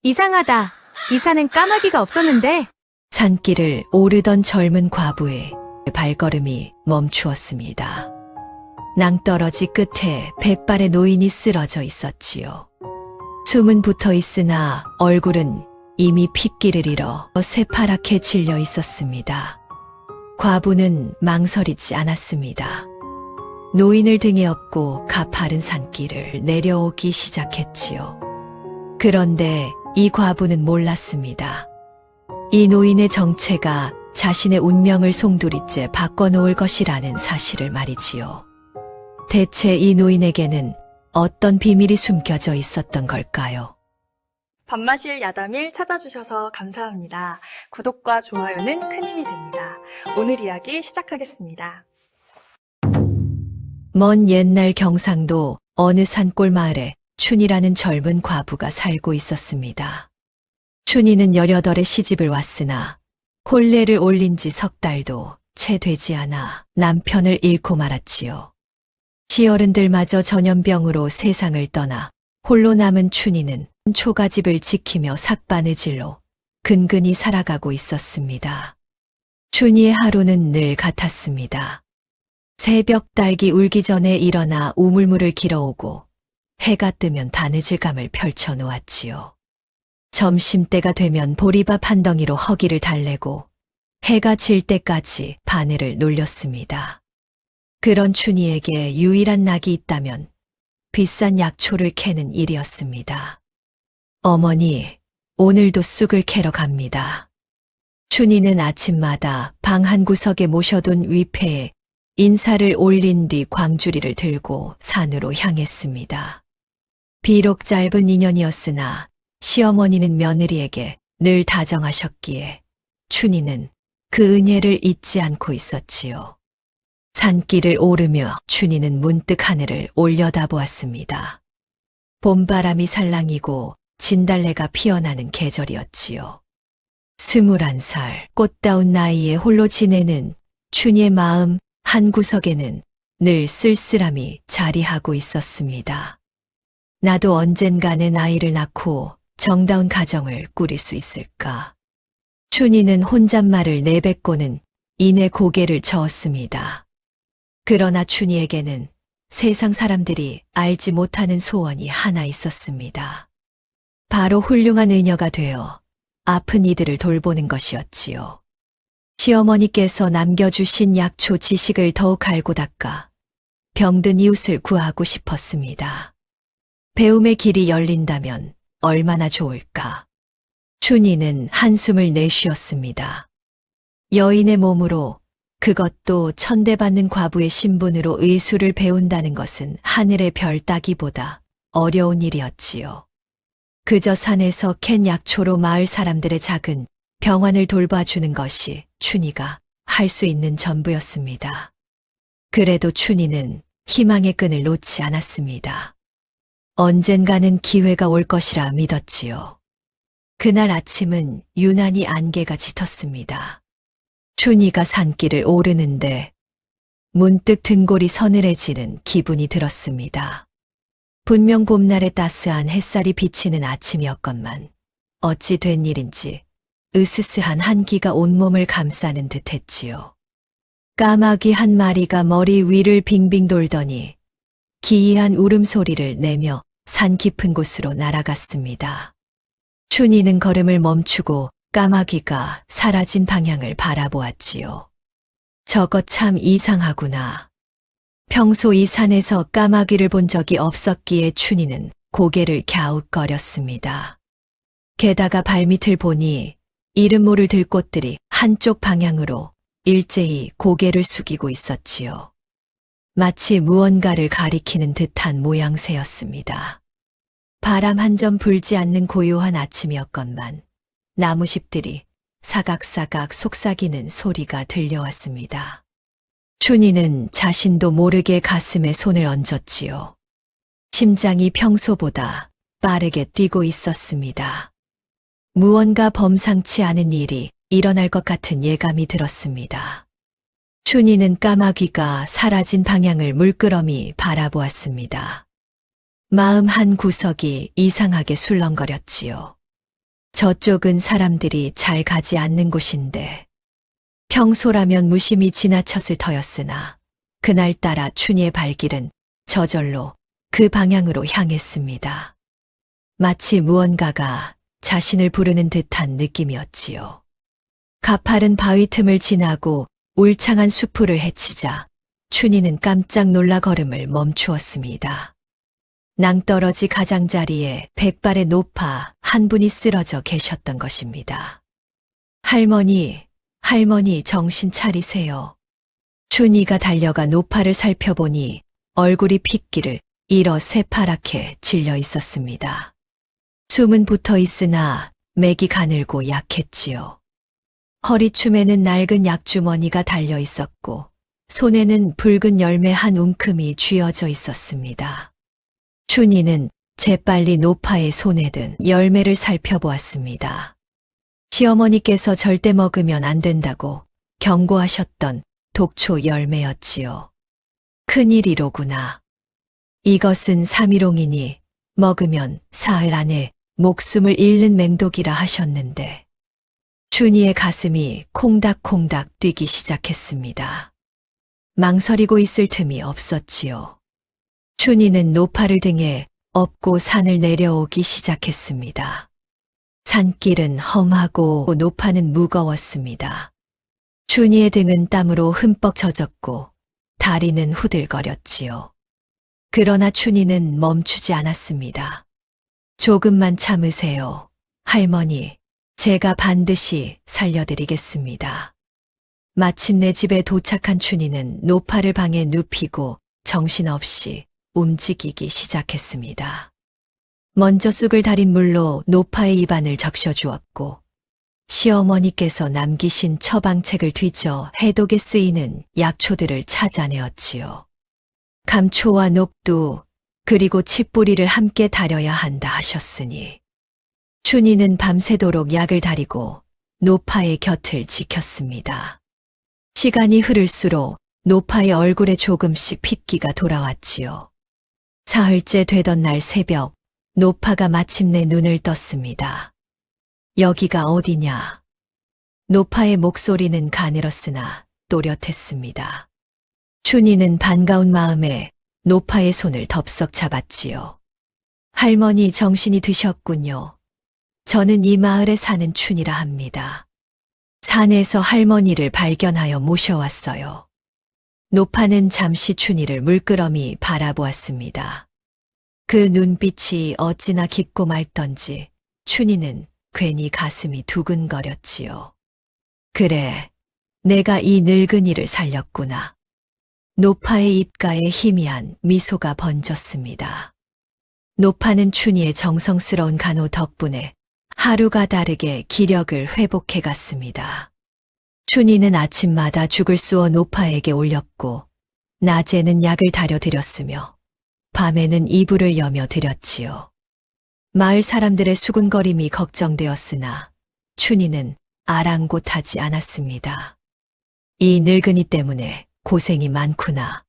이상하다. 이 산엔 까마귀가 없었는데. 산길을 오르던 젊은 과부의 발걸음이 멈추었습니다. 낭떠러지 끝에 백발의 노인이 쓰러져 있었지요. 숨은 붙어 있으나 얼굴은 이미 핏기를 잃어 새파랗게 질려 있었습니다. 과부는 망설이지 않았습니다. 노인을 등에 업고 가파른 산길을 내려오기 시작했지요. 그런데 이 과부는 몰랐습니다. 이 노인의 정체가 자신의 운명을 송두리째 바꿔놓을 것이라는 사실을 말이지요. 대체 이 노인에게는 어떤 비밀이 숨겨져 있었던 걸까요? 밤마실 야담일 찾아주셔서 감사합니다. 구독과 좋아요는 큰 힘이 됩니다. 오늘 이야기 시작하겠습니다. 먼 옛날 경상도 어느 산골 마을에 춘이라는 젊은 과부가 살고 있었습니다. 춘이는 18에 시집을 왔으나 혼례를 올린 지 석 달도 채 되지 않아 남편을 잃고 말았지요. 시어른들마저 전염병으로 세상을 떠나 홀로 남은 춘이는 초가집을 지키며 삭바느질로 근근히 살아가고 있었습니다. 춘이의 하루는 늘 같았습니다. 새벽 딸기 울기 전에 일어나 우물물을 길어오고 해가 뜨면 바느질감을 펼쳐 놓았지요. 점심때가 되면 보리밥 한 덩이로 허기를 달래고 해가 질 때까지 바늘을 놀렸습니다. 그런 춘이에게 유일한 낙이 있다면 비싼 약초를 캐는 일이었습니다. 어머니, 오늘도 쑥을 캐러 갑니다. 춘이는 아침마다 방 한 구석에 모셔둔 위패에 인사를 올린 뒤 광주리를 들고 산으로 향했습니다. 비록 짧은 인연이었으나 시어머니는 며느리에게 늘 다정하셨기에 춘이는 그 은혜를 잊지 않고 있었지요. 산길을 오르며 춘이는 문득 하늘을 올려다보았습니다. 봄바람이 살랑이고 진달래가 피어나는 계절이었지요. 21살 꽃다운 나이에 홀로 지내는 춘이의 마음 한구석에는 늘 쓸쓸함이 자리하고 있었습니다. 나도 언젠가는 아이를 낳고 정다운 가정을 꾸릴 수 있을까? 춘이는 혼잣말을 내뱉고는 이내 고개를 저었습니다. 그러나 춘이에게는 세상 사람들이 알지 못하는 소원이 하나 있었습니다. 바로 훌륭한 의녀가 되어 아픈 이들을 돌보는 것이었지요. 시어머니께서 남겨주신 약초 지식을 더욱 알고 닦아 병든 이웃을 구하고 싶었습니다. 배움의 길이 열린다면 얼마나 좋을까. 춘이는 한숨을 내쉬었습니다. 여인의 몸으로, 그것도 천대받는 과부의 신분으로 의술을 배운다는 것은 하늘의 별 따기보다 어려운 일이었지요. 그저 산에서 캔 약초로 마을 사람들의 작은 병환을 돌봐주는 것이 춘이가 할 수 있는 전부였습니다. 그래도 춘이는 희망의 끈을 놓지 않았습니다. 언젠가는 기회가 올 것이라 믿었지요. 그날 아침은 유난히 안개가 짙었습니다. 춘이가 산길을 오르는데 문득 등골이 서늘해지는 기분이 들었습니다. 분명 봄날의 따스한 햇살이 비치는 아침이었건만 어찌 된 일인지 으스스한 한기가 온몸을 감싸는 듯 했지요. 까마귀 한 마리가 머리 위를 빙빙 돌더니 기이한 울음소리를 내며 산 깊은 곳으로 날아갔습니다. 춘이는 걸음을 멈추고 까마귀가 사라진 방향을 바라보았지요. 저것 참 이상하구나. 평소 이 산에서 까마귀를 본 적이 없었기에 춘이는 고개를 갸웃거렸습니다. 게다가 발밑을 보니 이름 모를 들꽃들이 한쪽 방향으로 일제히 고개를 숙이고 있었지요. 마치 무언가를 가리키는 듯한 모양새였습니다. 바람 한 점 불지 않는 고요한 아침이었건만 나무잎들이 사각사각 속삭이는 소리가 들려왔습니다. 춘이는 자신도 모르게 가슴에 손을 얹었지요. 심장이 평소보다 빠르게 뛰고 있었습니다. 무언가 범상치 않은 일이 일어날 것 같은 예감이 들었습니다. 춘이는 까마귀가 사라진 방향을 물끄러미 바라보았습니다. 마음 한 구석이 이상하게 술렁거렸지요. 저쪽은 사람들이 잘 가지 않는 곳인데 평소라면 무심히 지나쳤을 터였으나 그날따라 춘희의 발길은 저절로 그 방향으로 향했습니다. 마치 무언가가 자신을 부르는 듯한 느낌이었지요. 가파른 바위 틈을 지나고 울창한 수풀을 헤치자 춘희는 깜짝 놀라 걸음을 멈추었습니다. 낭떠러지 가장자리에 백발의 노파 한 분이 쓰러져 계셨던 것입니다. 할머니, 할머니 정신 차리세요. 춘희가 달려가 노파를 살펴보니 얼굴이 핏기를 잃어 새파랗게 질려 있었습니다. 숨은 붙어 있으나 맥이 가늘고 약했지요. 허리춤에는 낡은 약주머니가 달려 있었고 손에는 붉은 열매 한 움큼이 쥐어져 있었습니다. 춘희는 재빨리 노파의 손에 든 열매를 살펴보았습니다. 시어머니께서 절대 먹으면 안 된다고 경고하셨던 독초 열매였지요. 큰일이로구나. 이것은 삼일옹이니 먹으면 사흘 안에 목숨을 잃는 맹독이라 하셨는데 춘희의 가슴이 콩닥콩닥 뛰기 시작했습니다. 망설이고 있을 틈이 없었지요. 춘희는 노파를 등에 업고 산을 내려오기 시작했습니다. 산길은 험하고 노파는 무거웠습니다. 춘희의 등은 땀으로 흠뻑 젖었고 다리는 후들거렸지요. 그러나 춘희는 멈추지 않았습니다. 조금만 참으세요. 할머니, 제가 반드시 살려드리겠습니다. 마침내 집에 도착한 춘희는 노파를 방에 눕히고 정신없이 움직이기 시작했습니다. 먼저 쑥을 달인 물로 노파의 입안을 적셔주었고 시어머니께서 남기신 처방책을 뒤져 해독에 쓰이는 약초들을 찾아내었지요. 감초와 녹두 그리고 칡뿌리를 함께 달여야 한다 하셨으니 춘희는 밤새도록 약을 다리고 노파의 곁을 지켰습니다. 시간이 흐를수록 노파의 얼굴에 조금씩 핏기가 돌아왔지요. 사흘째 되던 날 새벽 노파가 마침내 눈을 떴습니다. 여기가 어디냐? 노파의 목소리는 가늘었으나 또렷했습니다. 춘희는 반가운 마음에 노파의 손을 덥석 잡았지요. 할머니 정신이 드셨군요. 저는 이 마을에 사는 춘희라 합니다. 산에서 할머니를 발견하여 모셔왔어요. 노파는 잠시 춘희를 물끄러미 바라보았습니다. 그 눈빛이 어찌나 깊고 맑던지 춘희는 괜히 가슴이 두근거렸지요. 그래, 내가 이 늙은이를 살렸구나. 노파의 입가에 희미한 미소가 번졌습니다. 노파는 춘희의 정성스러운 간호 덕분에 하루가 다르게 기력을 회복해 갔습니다. 춘희는 아침마다 죽을 쑤어 노파에게 올렸고 낮에는 약을 다려 드렸으며 밤에는 이불을 여며 드렸지요. 마을 사람들의 수군거림이 걱정되었으나 춘희는 아랑곳하지 않았습니다. 이 늙은이 때문에 고생이 많구나.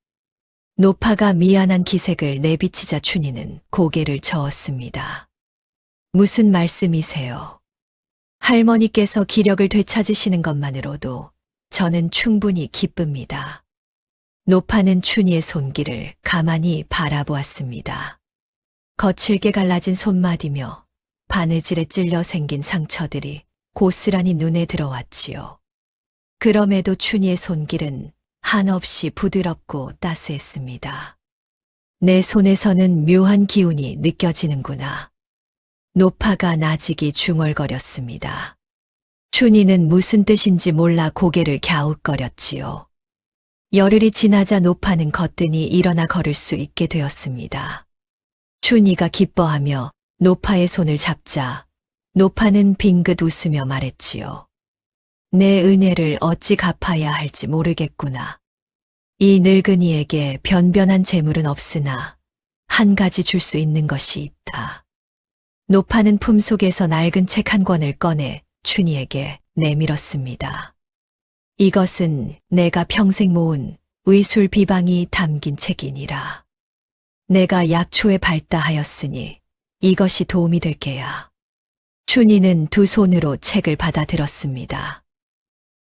노파가 미안한 기색을 내비치자 춘희는 고개를 저었습니다. 무슨 말씀이세요? 할머니께서 기력을 되찾으시는 것만으로도 저는 충분히 기쁩니다. 노파는 춘희의 손길을 가만히 바라보았습니다. 거칠게 갈라진 손마디며 바느질에 찔려 생긴 상처들이 고스란히 눈에 들어왔지요. 그럼에도 춘희의 손길은 한없이 부드럽고 따스했습니다. 내 손에서는 묘한 기운이 느껴지는구나. 노파가 나직이 중얼거렸습니다. 춘희는 무슨 뜻인지 몰라 고개를 갸웃거렸지요. 열흘이 지나자 노파는 거뜬히 일어나 걸을 수 있게 되었습니다. 춘희가 기뻐하며 노파의 손을 잡자 노파는 빙긋 웃으며 말했지요. 내 은혜를 어찌 갚아야 할지 모르겠구나. 이 늙은이에게 변변한 재물은 없으나 한 가지 줄 수 있는 것이 있다. 노파는 품속에서 낡은 책 한 권을 꺼내 춘희에게 내밀었습니다. 이것은 내가 평생 모은 의술 비방이 담긴 책이니라. 내가 약초에 발다하였으니 이것이 도움이 될 게야. 춘희는 두 손으로 책을 받아들었습니다.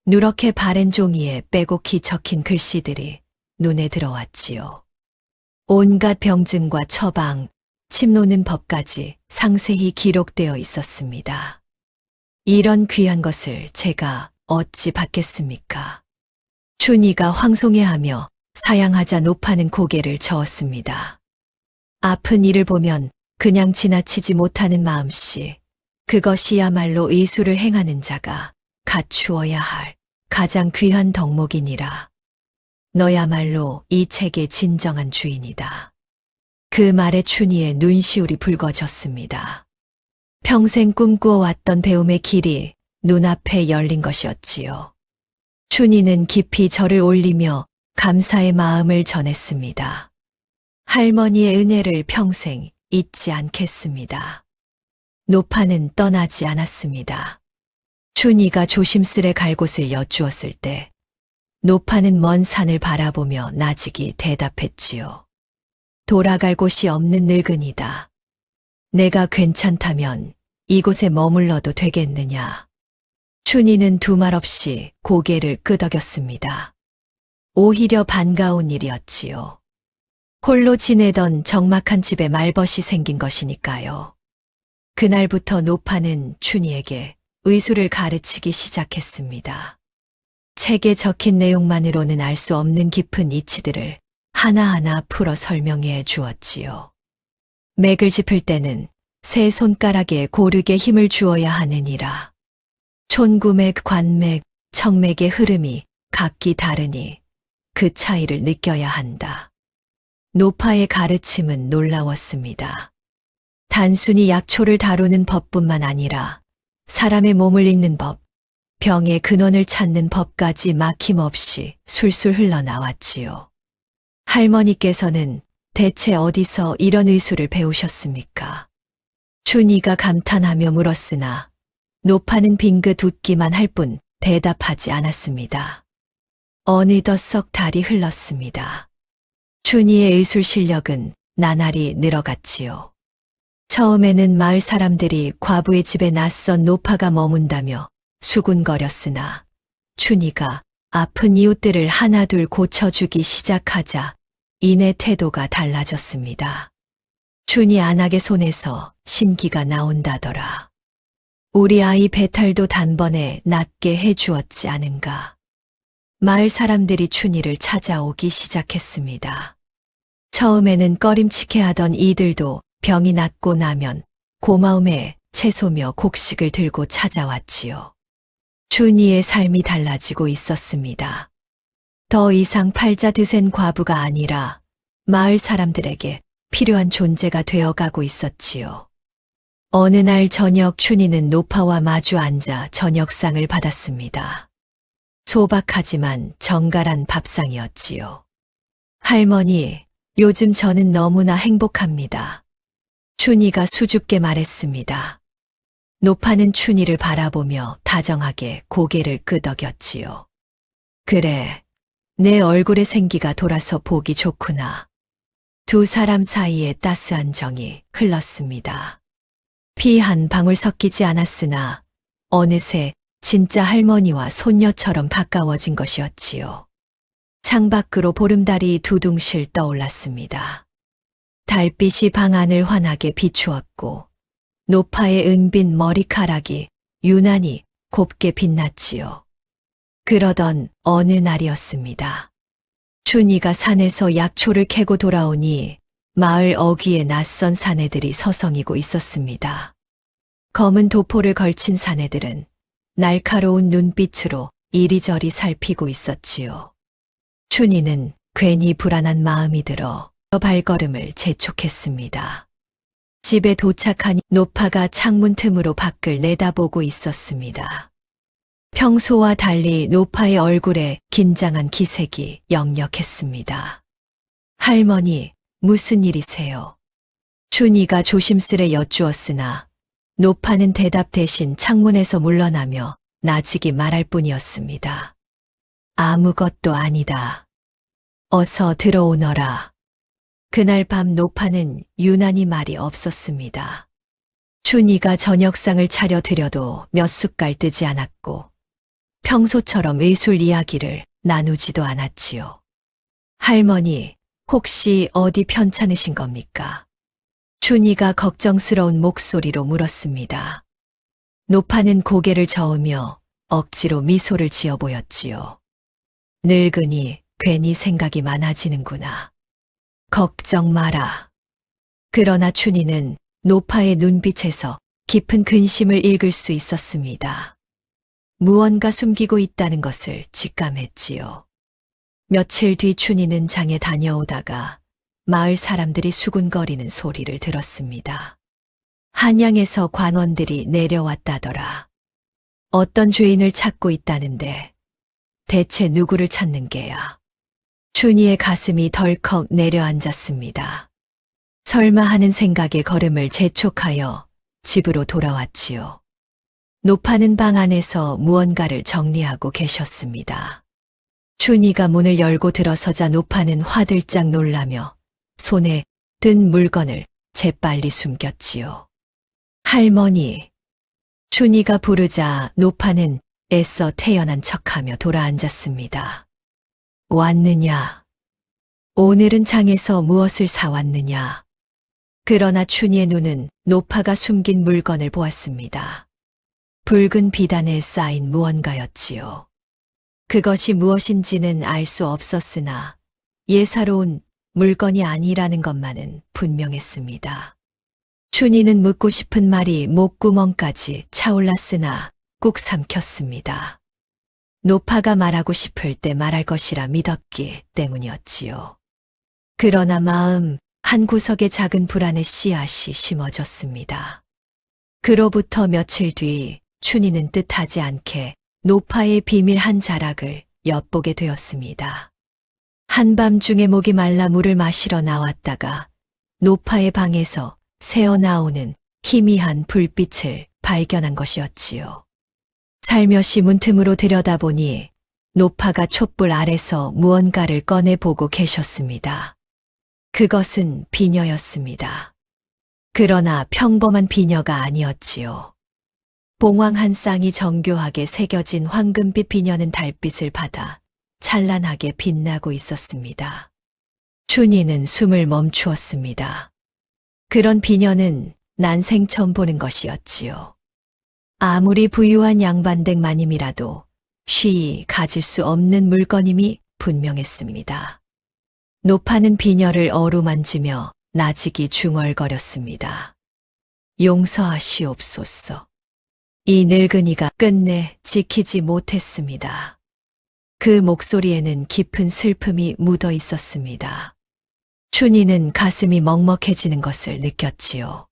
누렇게 바랜 종이에 빼곡히 적힌 글씨들이 눈에 들어왔지요. 온갖 병증과 처방, 침 놓는 법까지 상세히 기록되어 있었습니다. 이런 귀한 것을 제가 어찌 받겠습니까? 춘희가 황송해하며 사양하자 노파는 고개를 저었습니다. 아픈 이를 보면 그냥 지나치지 못하는 마음씨, 그것이야말로 의술을 행하는 자가 갖추어야 할 가장 귀한 덕목이니라. 너야말로 이 책의 진정한 주인이다. 그 말에 춘희의 눈시울이 붉어졌습니다. 평생 꿈꾸어왔던 배움의 길이 눈앞에 열린 것이었지요. 춘희는 깊이 절을 올리며 감사의 마음을 전했습니다. 할머니의 은혜를 평생 잊지 않겠습니다. 노파는 떠나지 않았습니다. 춘희가 조심스레 갈 곳을 여쭈었을 때 노파는 먼 산을 바라보며 나직이 대답했지요. 돌아갈 곳이 없는 늙은이다. 내가 괜찮다면 이곳에 머물러도 되겠느냐. 춘희는 두말 없이 고개를 끄덕였습니다. 오히려 반가운 일이었지요. 홀로 지내던 적막한 집에 말벗이 생긴 것이니까요. 그날부터 노파는 춘희에게 의술을 가르치기 시작했습니다. 책에 적힌 내용만으로는 알 수 없는 깊은 이치들을 하나하나 풀어 설명해 주었지요. 맥을 짚을 때는 세 손가락에 고르게 힘을 주어야 하느니라. 촌구맥, 관맥, 청맥의 흐름이 각기 다르니 그 차이를 느껴야 한다. 노파의 가르침은 놀라웠습니다. 단순히 약초를 다루는 법뿐만 아니라 사람의 몸을 읽는 법, 병의 근원을 찾는 법까지 막힘없이 술술 흘러나왔지요. 할머니께서는 대체 어디서 이런 의술을 배우셨습니까? 춘희가 감탄하며 물었으나 노파는 빙긋 웃기만 할 뿐 대답하지 않았습니다. 어느덧 석 달이 흘렀습니다. 춘희의 의술 실력은 나날이 늘어갔지요. 처음에는 마을 사람들이 과부의 집에 낯선 노파가 머문다며 수군거렸으나 춘희가 아픈 이웃들을 하나둘 고쳐주기 시작하자 이내 태도가 달라졌습니다. 춘희 안악의 손에서 신기가 나온다더라. 우리 아이 배탈도 단번에 낫게 해주었지 않은가. 마을 사람들이 춘희를 찾아오기 시작했습니다. 처음에는 꺼림칙해하던 이들도 병이 낫고 나면 고마움에 채소며 곡식을 들고 찾아왔지요. 춘희의 삶이 달라지고 있었습니다. 더 이상 팔자 드센 과부가 아니라 마을 사람들에게 필요한 존재가 되어가고 있었지요. 어느 날 저녁 춘희는 노파와 마주 앉아 저녁상을 받았습니다. 소박하지만 정갈한 밥상이었지요. 할머니, 요즘 저는 너무나 행복합니다. 춘희가 수줍게 말했습니다. 노파는 춘희를 바라보며 다정하게 고개를 끄덕였지요. 그래, 내 얼굴에 생기가 돌아서 보기 좋구나. 두 사람 사이에 따스한 정이 흘렀습니다. 피 한 방울 섞이지 않았으나 어느새 진짜 할머니와 손녀처럼 가까워진 것이었지요. 창밖으로 보름달이 두둥실 떠올랐습니다. 달빛이 방 안을 환하게 비추었고 노파의 은빈 머리카락이 유난히 곱게 빛났지요. 그러던 어느 날이었습니다. 춘희가 산에서 약초를 캐고 돌아오니 마을 어귀에 낯선 사내들이 서성이고 있었습니다. 검은 도포를 걸친 사내들은 날카로운 눈빛으로 이리저리 살피고 있었지요. 춘희는 괜히 불안한 마음이 들어 발걸음을 재촉했습니다. 집에 도착하니 노파가 창문 틈으로 밖을 내다보고 있었습니다. 평소와 달리 노파의 얼굴에 긴장한 기색이 역력했습니다. 할머니, 무슨 일이세요? 춘희가 조심스레 여쭈었으나 노파는 대답 대신 창문에서 물러나며 나직이 말할 뿐이었습니다. 아무것도 아니다. 어서 들어오너라. 그날 밤 노파는 유난히 말이 없었습니다. 춘희가 저녁상을 차려드려도 몇 숟갈 뜨지 않았고 평소처럼 의술 이야기를 나누지도 않았지요. 할머니, 혹시 어디 편찮으신 겁니까? 춘희가 걱정스러운 목소리로 물었습니다. 노파는 고개를 저으며 억지로 미소를 지어 보였지요. 늙으니 괜히 생각이 많아지는구나. 걱정 마라. 그러나 춘희는 노파의 눈빛에서 깊은 근심을 읽을 수 있었습니다. 무언가 숨기고 있다는 것을 직감했지요. 며칠 뒤 춘희는 장에 다녀오다가 마을 사람들이 수군거리는 소리를 들었습니다. 한양에서 관원들이 내려왔다더라. 어떤 죄인을 찾고 있다는데 대체 누구를 찾는 게야? 춘희의 가슴이 덜컥 내려앉았습니다. 설마 하는 생각에 걸음을 재촉하여 집으로 돌아왔지요. 노파는 방 안에서 무언가를 정리하고 계셨습니다. 춘희가 문을 열고 들어서자 노파는 화들짝 놀라며 손에 든 물건을 재빨리 숨겼지요. 할머니. 춘희가 부르자 노파는 애써 태연한 척하며 돌아앉았습니다. 왔느냐? 오늘은 장에서 무엇을 사왔느냐? 그러나 춘희의 눈은 노파가 숨긴 물건을 보았습니다. 붉은 비단에 쌓인 무언가였지요. 그것이 무엇인지는 알 수 없었으나 예사로운 물건이 아니라는 것만은 분명했습니다. 춘희는 묻고 싶은 말이 목구멍까지 차올랐으나 꾹 삼켰습니다. 노파가 말하고 싶을 때 말할 것이라 믿었기 때문이었지요. 그러나 마음 한구석에 작은 불안의 씨앗이 심어졌습니다. 그로부터 며칠 뒤 춘희는 뜻하지 않게 노파의 비밀 한 자락을 엿보게 되었습니다. 한밤중에 목이 말라 물을 마시러 나왔다가 노파의 방에서 새어나오는 희미한 불빛을 발견한 것이었지요. 살며시 문틈으로 들여다보니 노파가 촛불 아래서 무언가를 꺼내보고 계셨습니다. 그것은 비녀였습니다. 그러나 평범한 비녀가 아니었지요. 봉황 한 쌍이 정교하게 새겨진 황금빛 비녀는 달빛을 받아 찬란하게 빛나고 있었습니다. 춘희는 숨을 멈추었습니다. 그런 비녀는 난생 처음 보는 것이었지요. 아무리 부유한 양반댁 마님이라도 쉬이 가질 수 없는 물건임이 분명했습니다. 노파는 비녀를 어루만지며 나직이 중얼거렸습니다. 용서하시옵소서. 이 늙은이가 끝내 지키지 못했습니다. 그 목소리에는 깊은 슬픔이 묻어 있었습니다. 춘희는 가슴이 먹먹해지는 것을 느꼈지요.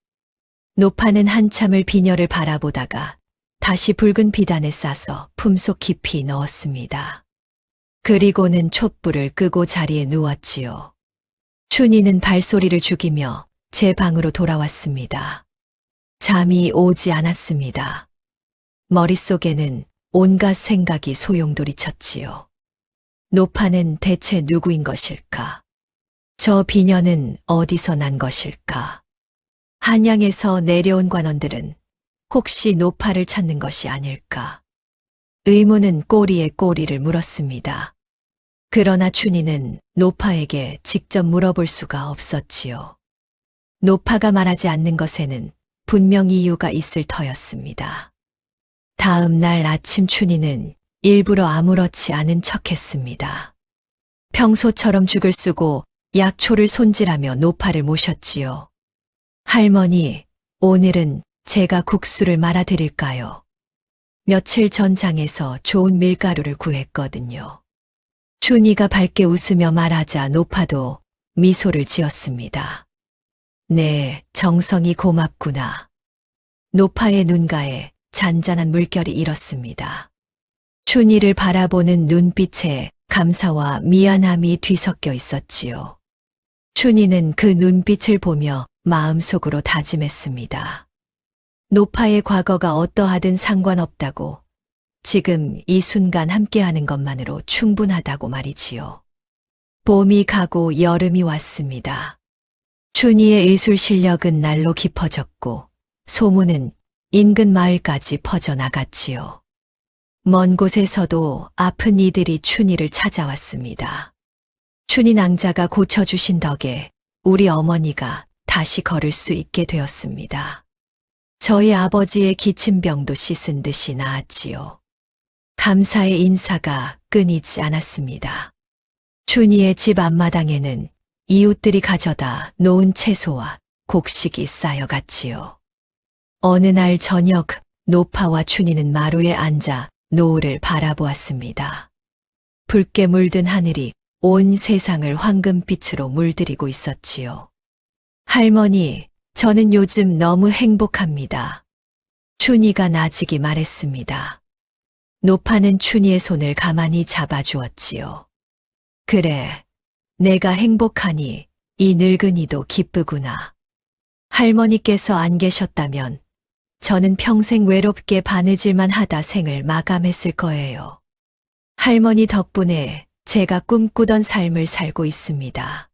노파는 한참을 비녀를 바라보다가 다시 붉은 비단에 싸서 품속 깊이 넣었습니다. 그리고는 촛불을 끄고 자리에 누웠지요. 춘희는 발소리를 죽이며 제 방으로 돌아왔습니다. 잠이 오지 않았습니다. 머릿속에는 온갖 생각이 소용돌이쳤지요. 노파는 대체 누구인 것일까? 저 비녀는 어디서 난 것일까? 한양에서 내려온 관원들은 혹시 노파를 찾는 것이 아닐까? 의문은 꼬리에 꼬리를 물었습니다. 그러나 춘희는 노파에게 직접 물어볼 수가 없었지요. 노파가 말하지 않는 것에는 분명 이유가 있을 터였습니다. 다음 날 아침 춘희는 일부러 아무렇지 않은 척했습니다. 평소처럼 죽을 쓰고 약초를 손질하며 노파를 모셨지요. 할머니, 오늘은 제가 국수를 말아드릴까요? 며칠 전 장에서 좋은 밀가루를 구했거든요. 춘희가 밝게 웃으며 말하자 노파도 미소를 지었습니다. 네, 정성이 고맙구나. 노파의 눈가에 잔잔한 물결이 일었습니다. 춘희를 바라보는 눈빛에 감사와 미안함이 뒤섞여 있었지요. 춘희는 그 눈빛을 보며 마음속으로 다짐했습니다. 노파의 과거가 어떠하든 상관없다고, 지금 이 순간 함께하는 것만으로 충분하다고 말이지요. 봄이 가고 여름이 왔습니다. 춘희의 의술 실력은 날로 깊어졌고 소문은 인근 마을까지 퍼져나갔지요. 먼 곳에서도 아픈 이들이 춘희를 찾아왔습니다. 춘희 낭자가 고쳐주신 덕에 우리 어머니가 다시 걸을 수 있게 되었습니다. 저희 아버지의 기침병도 씻은 듯이 나았지요. 감사의 인사가 끊이지 않았습니다. 춘희의 집 앞마당에는 이웃들이 가져다 놓은 채소와 곡식이 쌓여갔지요. 어느 날 저녁 노파와 춘희는 마루에 앉아 노을을 바라보았습니다. 붉게 물든 하늘이 온 세상을 황금빛으로 물들이고 있었지요. 할머니, 저는 요즘 너무 행복합니다. 춘희가 나직이 말했습니다. 노파는 춘희의 손을 가만히 잡아주었지요. 그래, 내가 행복하니 이 늙은이도 기쁘구나. 할머니께서 안 계셨다면 저는 평생 외롭게 바느질만 하다 생을 마감했을 거예요. 할머니 덕분에 제가 꿈꾸던 삶을 살고 있습니다.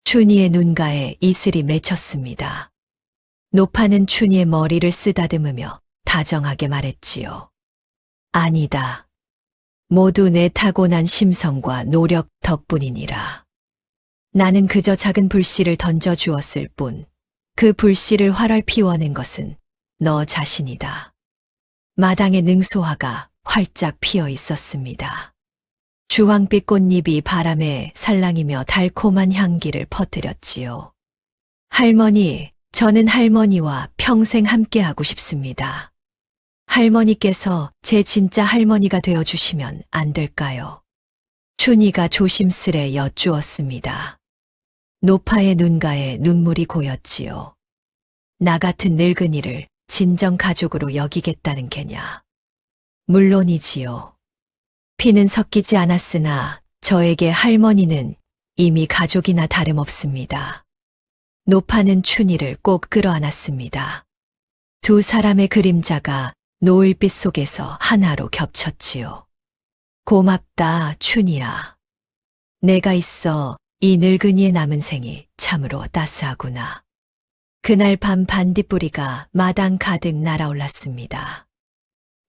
춘희의 눈가에 이슬이 맺혔습니다. 노파는 춘희의 머리를 쓰다듬으며 다정하게 말했지요. 아니다. 모두 내 타고난 심성과 노력 덕분이니라. 나는 그저 작은 불씨를 던져주었을 뿐, 그 불씨를 활활 피워낸 것은 너 자신이다. 마당에 능소화가 활짝 피어 있었습니다. 주황빛 꽃잎이 바람에 살랑이며 달콤한 향기를 퍼뜨렸지요. 할머니, 저는 할머니와 평생 함께하고 싶습니다. 할머니께서 제 진짜 할머니가 되어주시면 안 될까요? 춘희가 조심스레 여쭈었습니다. 노파의 눈가에 눈물이 고였지요. 나 같은 늙은이를 진정 가족으로 여기겠다는 게냐? 물론이지요. 피는 섞이지 않았으나 저에게 할머니는 이미 가족이나 다름없습니다. 노파는 춘희를 꼭 끌어안았습니다. 두 사람의 그림자가 노을빛 속에서 하나로 겹쳤지요. 고맙다, 춘희야. 내가 있어 이 늙은이의 남은 생이 참으로 따스하구나. 그날 밤 반딧불이가 마당 가득 날아올랐습니다.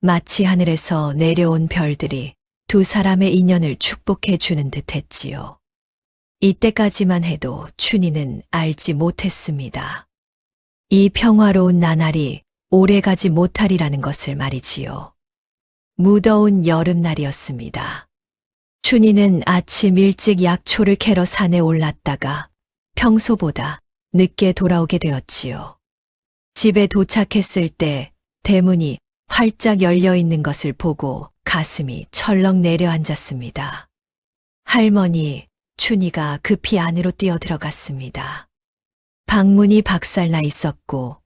마치 하늘에서 내려온 별들이 두 사람의 인연을 축복해 주는 듯 했지요. 이때까지만 해도 춘희는 알지 못했습니다. 이 평화로운 나날이 오래가지 못하리라는 것을 말이지요. 무더운 여름날이었습니다. 춘희는 아침 일찍 약초를 캐러 산에 올랐다가 평소보다 늦게 돌아오게 되었지요. 집에 도착했을 때 대문이 활짝 열려 있는 것을 보고 가슴이 철렁 내려앉았습니다. 할머니, 춘희가 급히 안으로 뛰어들어갔습니다. 방문이 박살나 있었고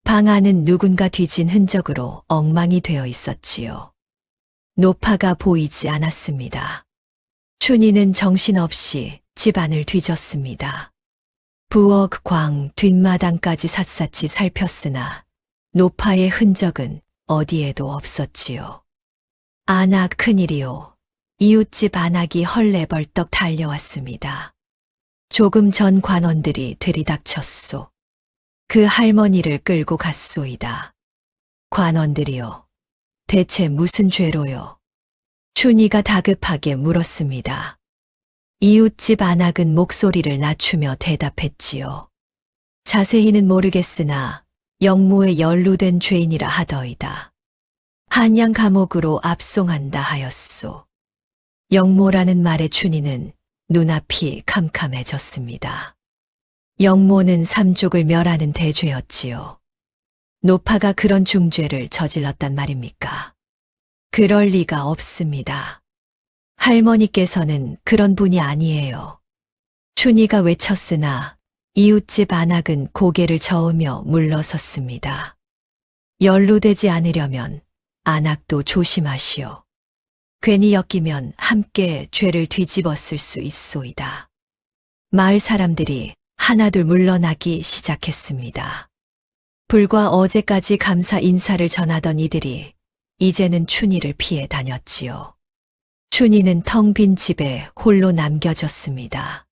방 안은 누군가 뒤진 흔적으로 엉망이 되어 있었지요. 노파가 보이지 않았습니다. 춘희는 정신없이 집안을 뒤졌습니다. 부엌, 광, 뒷마당까지 샅샅이 살폈으나 노파의 흔적은 어디에도 없었지요. 안악 큰일이요. 이웃집 안악이 헐레벌떡 달려왔습니다. 조금 전 관원들이 들이닥쳤소. 그 할머니를 끌고 갔소이다. 관원들이요. 대체 무슨 죄로요? 춘희가 다급하게 물었습니다. 이웃집 안악은 목소리를 낮추며 대답했지요. 자세히는 모르겠으나 영모에 연루된 죄인이라 하더이다. 한양 감옥으로 압송한다 하였소. 영모라는 말에 춘희는 눈앞이 캄캄해졌습니다. 영모는 삼족을 멸하는 대죄였지요. 노파가 그런 중죄를 저질렀단 말입니까? 그럴 리가 없습니다. 할머니께서는 그런 분이 아니에요. 춘희가 외쳤으나 이웃집 안악은 고개를 저으며 물러섰습니다. 연루되지 않으려면 안악도 조심하시오. 괜히 엮이면 함께 죄를 뒤집었을 수 있소이다. 마을 사람들이 하나둘 물러나기 시작했습니다. 불과 어제까지 감사 인사를 전하던 이들이 이제는 춘희를 피해 다녔지요. 춘희는 텅 빈 집에 홀로 남겨졌습니다.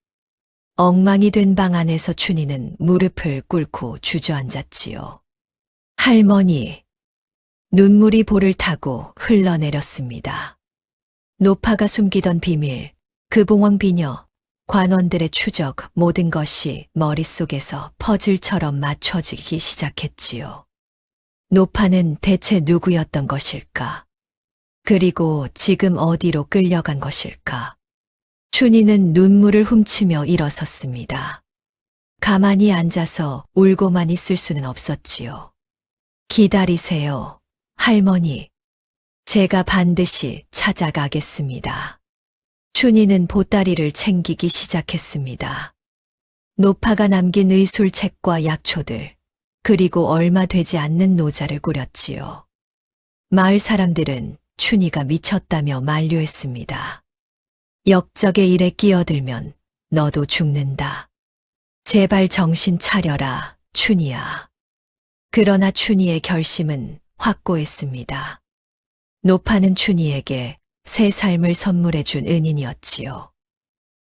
엉망이 된 방 안에서 춘희는 무릎을 꿇고 주저앉았지요. 할머니. 눈물이 볼을 타고 흘러내렸습니다. 노파가 숨기던 비밀, 그 봉황비녀, 관원들의 추적, 모든 것이 머릿속에서 퍼즐처럼 맞춰지기 시작했지요. 노파는 대체 누구였던 것일까? 그리고 지금 어디로 끌려간 것일까? 춘희는 눈물을 훔치며 일어섰습니다. 가만히 앉아서 울고만 있을 수는 없었지요. 기다리세요, 할머니. 제가 반드시 찾아가겠습니다. 춘희는 보따리를 챙기기 시작했습니다. 노파가 남긴 의술책과 약초들, 그리고 얼마 되지 않는 노자를 꾸렸지요. 마을 사람들은 춘희가 미쳤다며 만류했습니다. 역적의 일에 끼어들면 너도 죽는다. 제발 정신 차려라, 춘희야. 그러나 춘희의 결심은 확고했습니다. 노파는 춘희에게 새 삶을 선물해 준 은인이었지요.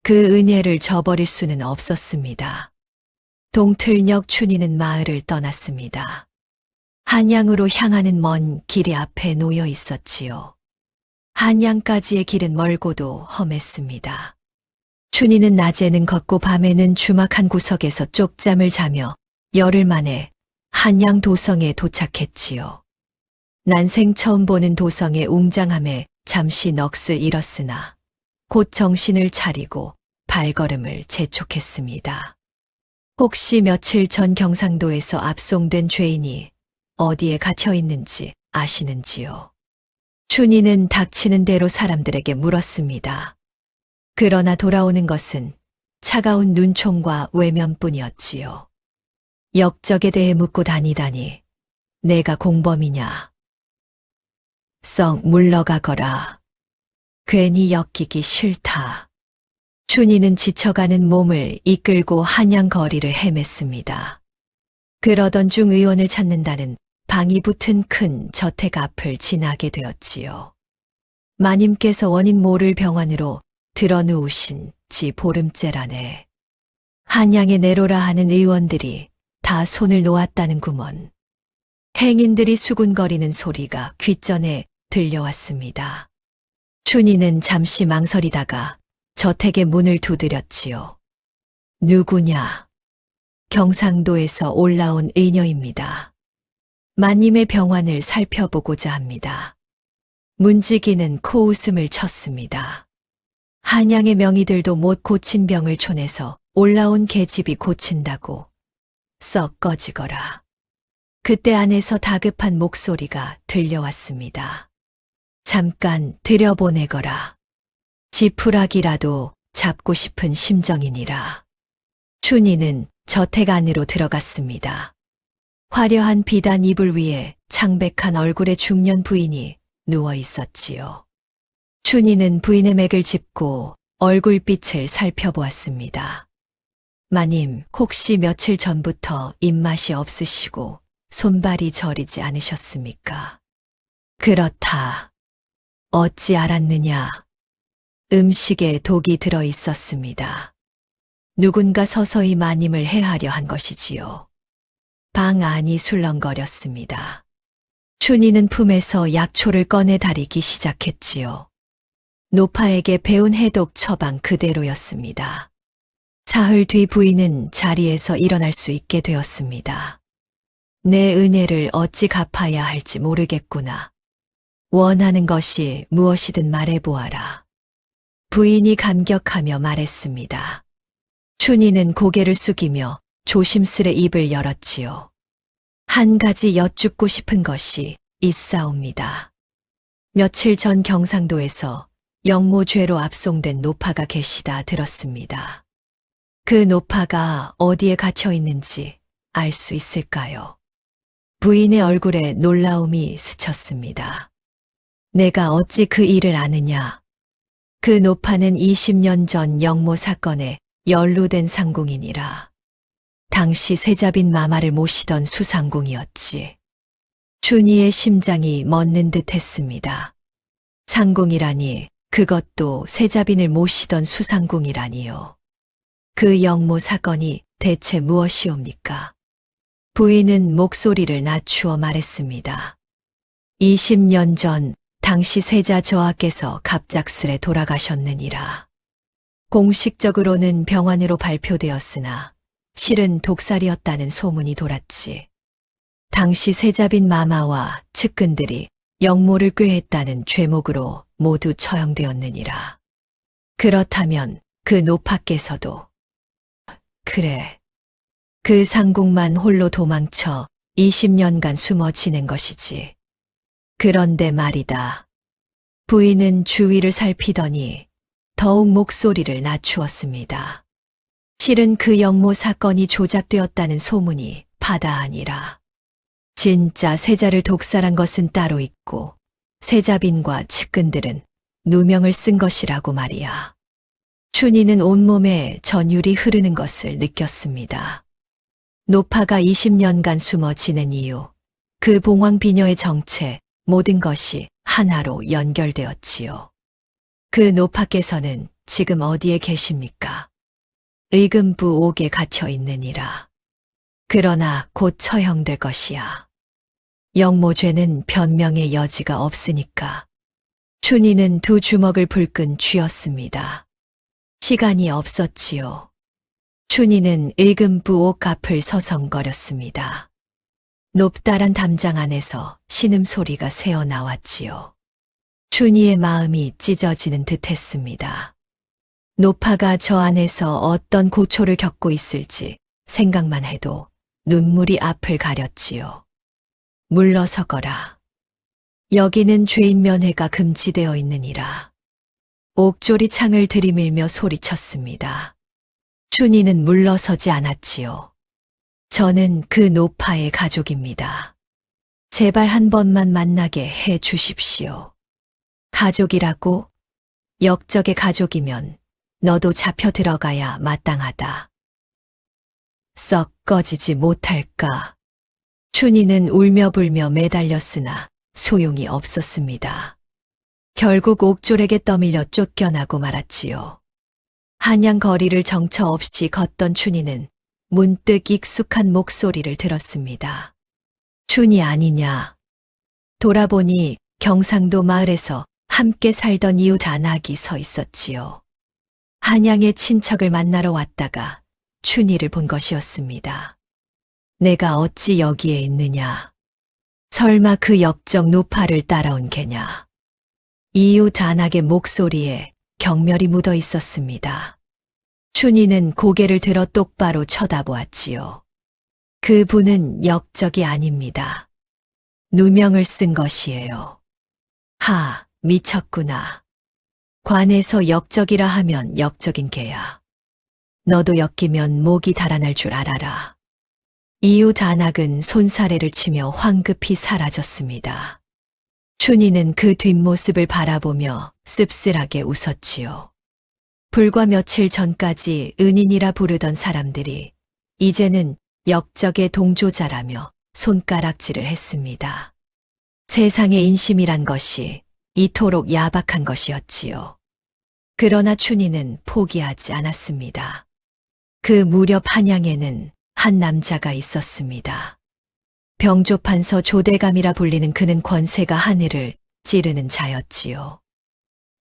그 은혜를 저버릴 수는 없었습니다. 동틀녘 춘희는 마을을 떠났습니다. 한양으로 향하는 먼 길이 앞에 놓여 있었지요. 한양까지의 길은 멀고도 험했습니다. 춘희는 낮에는 걷고 밤에는 주막한 구석에서 쪽잠을 자며 열흘 만에 한양 도성에 도착했지요. 난생 처음 보는 도성의 웅장함에 잠시 넋을 잃었으나 곧 정신을 차리고 발걸음을 재촉했습니다. 혹시 며칠 전 경상도에서 압송된 죄인이 어디에 갇혀 있는지 아시는지요? 춘희는 닥치는 대로 사람들에게 물었습니다. 그러나 돌아오는 것은 차가운 눈총과 외면뿐이었지요. 역적에 대해 묻고 다니다니 내가 공범이냐? 썩 물러가거라. 괜히 엮이기 싫다. 춘희는 지쳐가는 몸을 이끌고 한양 거리를 헤맸습니다. 그러던 중 의원을 찾는다는 방이 붙은 큰 저택 앞을 지나게 되었지요. 마님께서 원인 모를 병환으로 드러누우신 지 보름째라네. 한양에 내로라 하는 의원들이 다 손을 놓았다는 구먼. 행인들이 수군거리는 소리가 귓전에 들려왔습니다. 춘희는 잠시 망설이다가 저택의 문을 두드렸지요. 누구냐? 경상도에서 올라온 의녀입니다. 마님의 병환을 살펴보고자 합니다. 문지기는 코웃음을 쳤습니다. 한양의 명의들도 못 고친 병을 촌에서 올라온 계집이 고친다고 썩 꺼지거라. 그때 안에서 다급한 목소리가 들려왔습니다. 잠깐 들여보내거라. 지푸라기라도 잡고 싶은 심정이니라. 춘희는 저택 안으로 들어갔습니다. 화려한 비단 이불 위에 창백한 얼굴의 중년 부인이 누워 있었지요. 춘희는 부인의 맥을 짚고 얼굴빛을 살펴보았습니다. 마님, 혹시 며칠 전부터 입맛이 없으시고 손발이 저리지 않으셨습니까? 그렇다. 어찌 알았느냐? 음식에 독이 들어 있었습니다. 누군가 서서히 마님을 해하려 한 것이지요. 방 안이 술렁거렸습니다. 춘희는 품에서 약초를 꺼내 다리기 시작했지요. 노파에게 배운 해독 처방 그대로였습니다. 사흘 뒤 부인은 자리에서 일어날 수 있게 되었습니다. 내 은혜를 어찌 갚아야 할지 모르겠구나. 원하는 것이 무엇이든 말해보아라. 부인이 감격하며 말했습니다. 춘희는 고개를 숙이며 조심스레 입을 열었지요. 한 가지 여쭙고 싶은 것이 있사옵니다. 며칠 전 경상도에서 영모죄로 압송된 노파가 계시다 들었습니다. 그 노파가 어디에 갇혀 있는지 알 수 있을까요? 부인의 얼굴에 놀라움이 스쳤습니다. 내가 어찌 그 일을 아느냐? 그 노파는 20년 전 영모 사건에 연루된 상궁이니라. 당시 세자빈 마마를 모시던 수상궁이었지. 춘희의 심장이 멎는 듯 했습니다. 상궁이라니, 그것도 세자빈을 모시던 수상궁이라니요. 그 영모 사건이 대체 무엇이옵니까? 부인은 목소리를 낮추어 말했습니다. 20년 전 당시 세자 저하께서 갑작스레 돌아가셨느니라. 공식적으로는 병환으로 발표되었으나 실은 독살이었다는 소문이 돌았지. 당시 세자빈 마마와 측근들이 영모를 꾀했다는 죄목으로 모두 처형되었느니라. 그렇다면 그 노파께서도 그래. 그 상궁만 홀로 도망쳐 20년간 숨어 지낸 것이지. 그런데 말이다. 부인은 주위를 살피더니 더욱 목소리를 낮추었습니다. 실은 그 영모 사건이 조작되었다는 소문이 바다 아니라 진짜 세자를 독살한 것은 따로 있고 세자빈과 측근들은 누명을 쓴 것이라고 말이야. 춘희는 온몸에 전율이 흐르는 것을 느꼈습니다. 노파가 20년간 숨어 지낸 이유, 그 봉황비녀의 정체, 모든 것이 하나로 연결되었지요. 그 노파께서는 지금 어디에 계십니까? 의금부 옥에 갇혀 있느니라. 그러나 곧 처형될 것이야. 영모죄는 변명의 여지가 없으니까. 춘희는 두 주먹을 불끈 쥐었습니다. 시간이 없었지요. 춘희는 의금부 옥 앞을 서성거렸습니다. 높다란 담장 안에서 신음소리가 새어나왔지요. 춘희의 마음이 찢어지는 듯했습니다. 노파가 저 안에서 어떤 고초를 겪고 있을지 생각만 해도 눈물이 앞을 가렸지요. 물러서거라. 여기는 죄인 면회가 금지되어 있느니라. 옥졸이 창을 들이밀며 소리쳤습니다. 춘희는 물러서지 않았지요. 저는 그 노파의 가족입니다. 제발 한 번만 만나게 해 주십시오. 가족이라고? 역적의 가족이면 너도 잡혀 들어가야 마땅하다. 썩 꺼지지 못할까? 춘희는 울며불며 매달렸으나 소용이 없었습니다. 결국 옥졸에게 떠밀려 쫓겨나고 말았지요. 한양 거리를 정처 없이 걷던 춘희는 문득 익숙한 목소리를 들었습니다. 춘희 아니냐. 돌아보니 경상도 마을에서 함께 살던 이웃 안악이 서 있었지요. 한양의 친척을 만나러 왔다가 춘희를 본 것이었습니다. 내가 어찌 여기에 있느냐. 설마 그 역적 노파를 따라온 게냐. 이웃 안악의 목소리에 경멸이 묻어 있었습니다. 춘희는 고개를 들어 똑바로 쳐다보았지요. 그분은 역적이 아닙니다. 누명을 쓴 것이에요. 하, 미쳤구나. 관에서 역적이라 하면 역적인 개야. 너도 엮이면 목이 달아날 줄 알아라. 이웃 안악은 손사래를 치며 황급히 사라졌습니다. 춘희는 그 뒷모습을 바라보며 씁쓸하게 웃었지요. 불과 며칠 전까지 은인이라 부르던 사람들이 이제는 역적의 동조자라며 손가락질을 했습니다. 세상의 인심이란 것이 이토록 야박한 것이었지요. 그러나 춘희는 포기하지 않았습니다. 그 무렵 한양에는 한 남자가 있었습니다. 병조판서 조대감이라 불리는 그는 권세가 하늘을 찌르는 자였지요.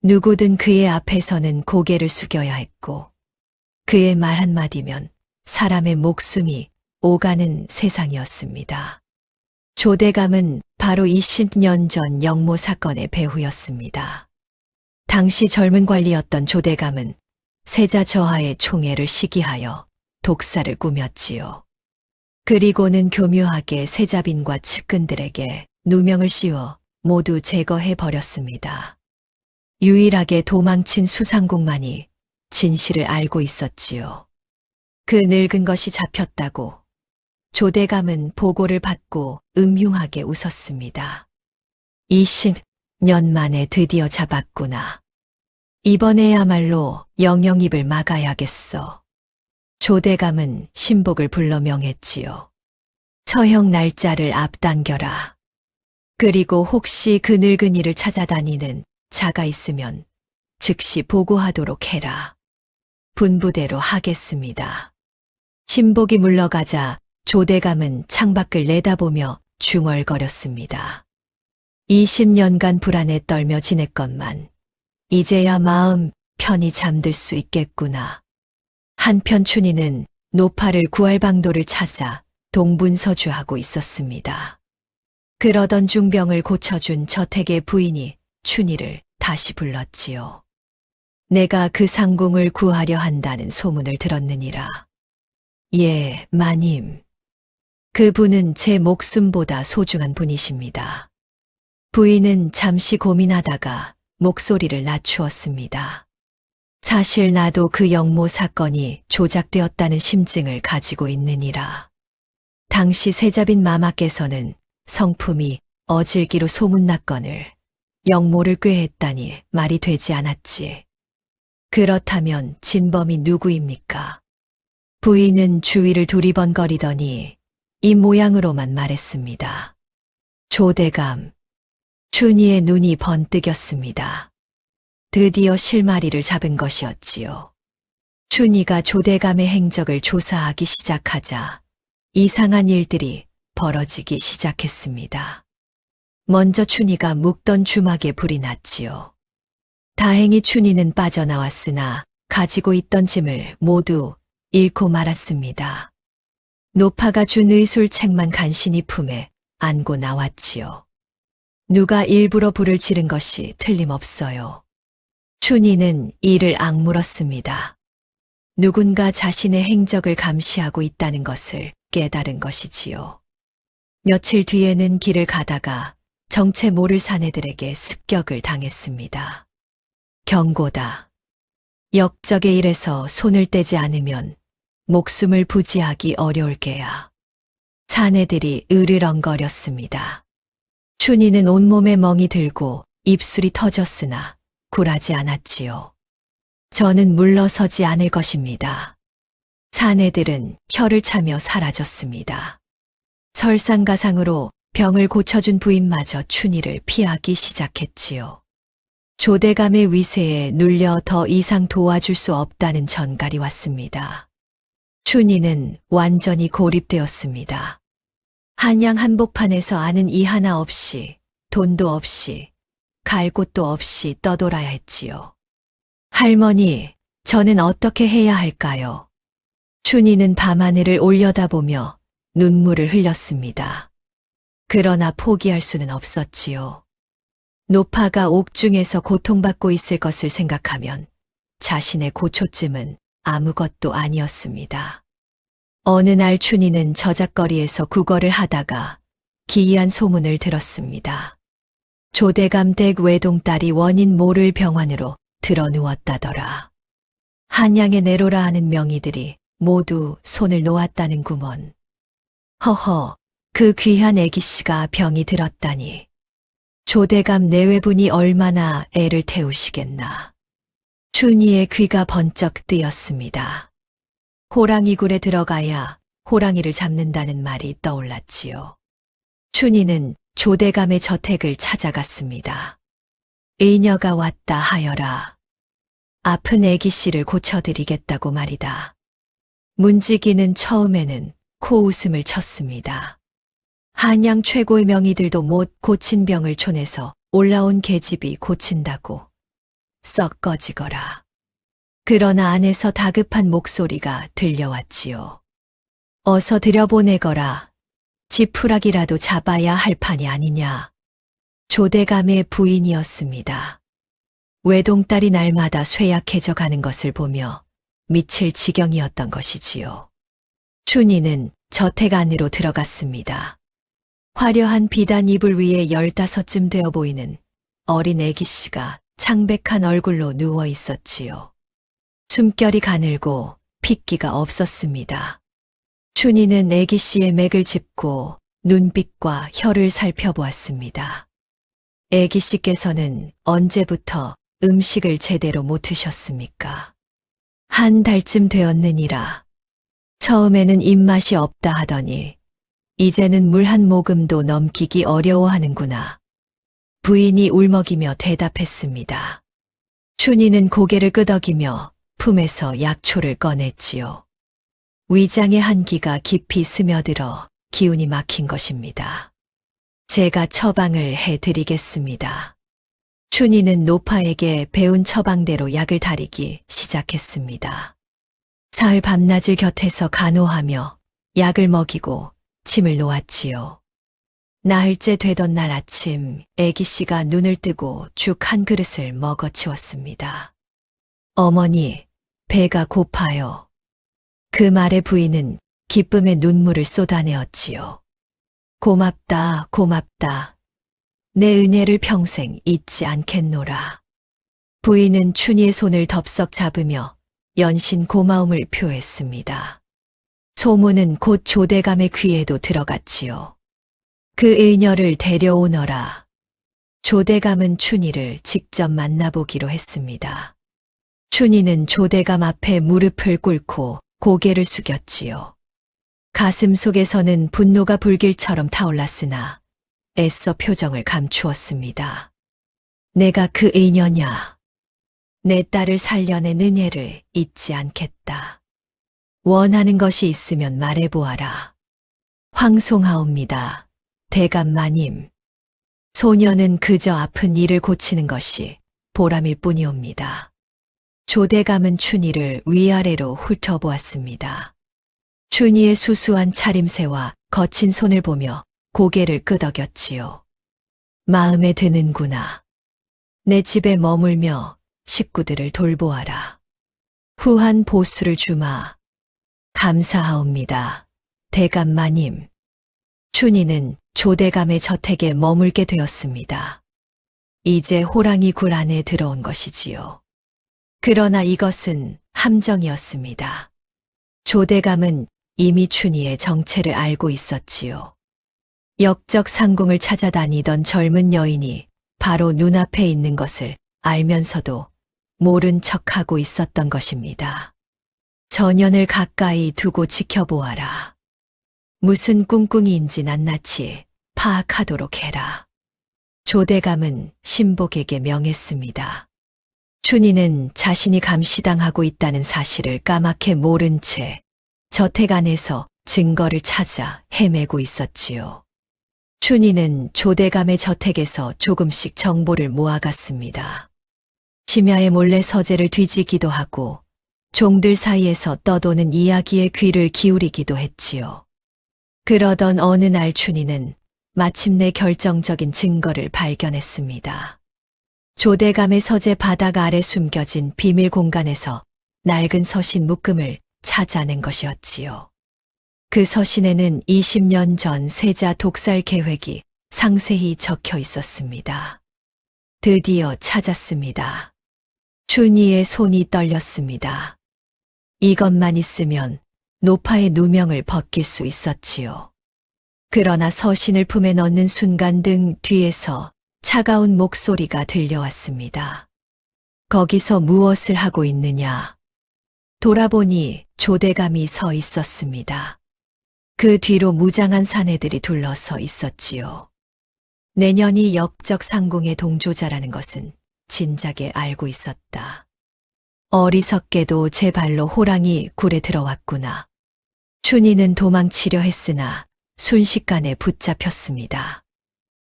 누구든 그의 앞에서는 고개를 숙여야 했고 그의 말 한마디면 사람의 목숨이 오가는 세상이었습니다. 조대감은 바로 20년 전 영모 사건의 배후였습니다. 당시 젊은 관리였던 조대감은 세자 저하의 총애를 시기하여 독사를 꾸몄지요. 그리고는 교묘하게 세자빈과 측근들에게 누명을 씌워 모두 제거해 버렸습니다. 유일하게 도망친 수상공만이 진실을 알고 있었지요. 그 늙은 것이 잡혔다고 조대감은 보고를 받고 음흉하게 웃었습니다. 20년 만에 드디어 잡았구나. 이번에야말로 영영 입을 막아야겠어. 조대감은 신복을 불러 명했지요. 처형 날짜를 앞당겨라. 그리고 혹시 그 늙은이를 찾아다니는 자가 있으면 즉시 보고하도록 해라. 분부대로 하겠습니다. 신복이 물러가자 조대감은 창밖을 내다보며 중얼거렸습니다. 20년간 불안에 떨며 지냈건만 이제야 마음 편히 잠들 수 있겠구나. 한편 춘희는 노파를 구할 방도를 찾아 동분서주하고 있었습니다. 그러던 중 병을 고쳐준 저택의 부인이 춘희를 다시 불렀지요. 내가 그 상궁을 구하려 한다는 소문을 들었느니라. 예, 마님. 그분은 제 목숨보다 소중한 분이십니다. 부인은 잠시 고민하다가 목소리를 낮추었습니다. 사실 나도 그 영모 사건이 조작되었다는 심증을 가지고 있느니라. 당시 세자빈 마마께서는 성품이 어질기로 소문났거늘 영모를 꾀했다니 말이 되지 않았지. 그렇다면 진범이 누구입니까? 부인은 주위를 두리번거리더니 이 모양으로만 말했습니다. 조대감. 춘희의 눈이 번뜩였습니다. 드디어 실마리를 잡은 것이었지요. 춘희가 조대감의 행적을 조사하기 시작하자 이상한 일들이 벌어지기 시작했습니다. 먼저 춘희가 묶던 주막에 불이 났지요. 다행히 춘희는 빠져나왔으나 가지고 있던 짐을 모두 잃고 말았습니다. 노파가 준 의술책만 간신히 품에 안고 나왔지요. 누가 일부러 불을 지른 것이 틀림없어요. 춘희는 이를 악물었습니다. 누군가 자신의 행적을 감시하고 있다는 것을 깨달은 것이지요. 며칠 뒤에는 길을 가다가 정체 모를 사내들에게 습격을 당했습니다. 경고다. 역적의 일에서 손을 떼지 않으면 목숨을 부지하기 어려울 게야. 사내들이 으르렁거렸습니다. 춘희는 온몸에 멍이 들고 입술이 터졌으나 굴하지 않았지요. 저는 물러서지 않을 것입니다. 사내들은 혀를 차며 사라졌습니다. 설상가상으로 병을 고쳐준 부인마저 춘희를 피하기 시작했지요. 조대감의 위세에 눌려 더 이상 도와줄 수 없다는 전갈이 왔습니다. 춘희는 완전히 고립되었습니다. 한양 한복판에서 아는 이 하나 없이, 돈도 없이, 갈 곳도 없이 떠돌아야 했지요. 할머니, 저는 어떻게 해야 할까요? 춘희는 밤하늘을 올려다보며 눈물을 흘렸습니다. 그러나 포기할 수는 없었지요. 노파가 옥중에서 고통받고 있을 것을 생각하면 자신의 고초쯤은 아무것도 아니었습니다. 어느 날 춘희는 저작거리에서 구걸을 하다가 기이한 소문을 들었습니다. 조대감 댁 외동딸이 원인 모를 병환으로 들어 누웠다더라. 한양에 내로라 하는 명의들이 모두 손을 놓았다는 구먼. 허허, 그 귀한 애기씨가 병이 들었다니. 조대감 내외분이 얼마나 애를 태우시겠나. 춘희의 귀가 번쩍 뜨였습니다. 호랑이 굴에 들어가야 호랑이를 잡는다는 말이 떠올랐지요. 춘희는 조대감의 저택을 찾아갔습니다. 의녀가 왔다 하여라. 아픈 애기씨를 고쳐드리겠다고 말이다. 문지기는 처음에는 코웃음을 쳤습니다. 한양 최고의 명의들도 못 고친 병을 촌에서 올라온 계집이 고친다고 썩 꺼지거라. 그러나 안에서 다급한 목소리가 들려왔지요. 어서 들여보내거라. 지푸라기라도 잡아야 할 판이 아니냐. 조대감의 부인이었습니다. 외동딸이 날마다 쇠약해져 가는 것을 보며 미칠 지경이었던 것이지요. 춘희는 저택 안으로 들어갔습니다. 화려한 비단 이불 위에 15쯤 되어 보이는 어린 애기씨가 창백한 얼굴로 누워 있었지요. 숨결이 가늘고 핏기가 없었습니다. 춘희는 애기씨의 맥을 짚고 눈빛과 혀를 살펴보았습니다. 애기씨께서는 언제부터 음식을 제대로 못 드셨습니까? 한 달쯤 되었느니라. 처음에는 입맛이 없다 하더니 이제는 물 한 모금도 넘기기 어려워하는구나. 부인이 울먹이며 대답했습니다. 춘희는 고개를 끄덕이며 품에서 약초를 꺼냈지요. 위장의 한기가 깊이 스며들어 기운이 막힌 것입니다. 제가 처방을 해드리겠습니다. 춘희는 노파에게 배운 처방대로 약을 다리기 시작했습니다. 사흘 밤낮을 곁에서 간호하며 약을 먹이고 침을 놓았지요. 나흘째 되던 날 아침 애기씨가 눈을 뜨고 죽 한 그릇을 먹어치웠습니다. 어머니, 배가 고파요. 그 말에 부인은 기쁨의 눈물을 쏟아내었지요. 고맙다, 고맙다. 내 은혜를 평생 잊지 않겠노라. 부인은 춘희의 손을 덥석 잡으며 연신 고마움을 표했습니다. 소문은 곧 조대감의 귀에도 들어갔지요. 그 의녀를 데려오너라. 조대감은 춘희를 직접 만나보기로 했습니다. 춘희는 조대감 앞에 무릎을 꿇고 고개를 숙였지요. 가슴 속에서는 분노가 불길처럼 타올랐으나 애써 표정을 감추었습니다. 내가 그 의녀냐. 내 딸을 살려낸 은혜를 잊지 않겠다. 원하는 것이 있으면 말해보아라. 황송하옵니다. 대감마님. 소녀는 그저 아픈 이를 고치는 것이 보람일 뿐이옵니다. 조대감은 춘희를 위아래로 훑어보았습니다. 춘희의 수수한 차림새와 거친 손을 보며 고개를 끄덕였지요. 마음에 드는구나. 내 집에 머물며 식구들을 돌보아라. 후한 보수를 주마. 감사하옵니다. 대감마님. 춘희는 조대감의 저택에 머물게 되었습니다. 이제 호랑이 굴 안에 들어온 것이지요. 그러나 이것은 함정이었습니다. 조대감은 이미 춘희의 정체를 알고 있었지요. 역적 상궁을 찾아다니던 젊은 여인이 바로 눈앞에 있는 것을 알면서도 모른 척하고 있었던 것입니다. 전연을 가까이 두고 지켜보아라. 무슨 꿍꿍이인지 낱낱이 파악하도록 해라. 조대감은 신복에게 명했습니다. 춘희는 자신이 감시당하고 있다는 사실을 까맣게 모른 채 저택 안에서 증거를 찾아 헤매고 있었지요. 춘희는 조대감의 저택에서 조금씩 정보를 모아갔습니다. 심야에 몰래 서재를 뒤지기도 하고 종들 사이에서 떠도는 이야기에 귀를 기울이기도 했지요. 그러던 어느 날 춘희는 마침내 결정적인 증거를 발견했습니다. 조대감의 서재 바닥 아래 숨겨진 비밀 공간에서 낡은 서신 묶음을 찾아낸 것이었지요. 그 서신에는 20년 전 세자 독살 계획이 상세히 적혀 있었습니다. 드디어 찾았습니다. 춘희의 손이 떨렸습니다. 이것만 있으면 노파의 누명을 벗길 수 있었지요. 그러나 서신을 품에 넣는 순간 등 뒤에서 차가운 목소리가 들려왔습니다. 거기서 무엇을 하고 있느냐? 돌아보니 조대감이 서 있었습니다. 그 뒤로 무장한 사내들이 둘러서 있었지요. 내년이 역적 상궁의 동조자라는 것은 진작에 알고 있었다. 어리석게도 제 발로 호랑이 굴에 들어왔구나. 춘희는 도망치려 했으나 순식간에 붙잡혔습니다.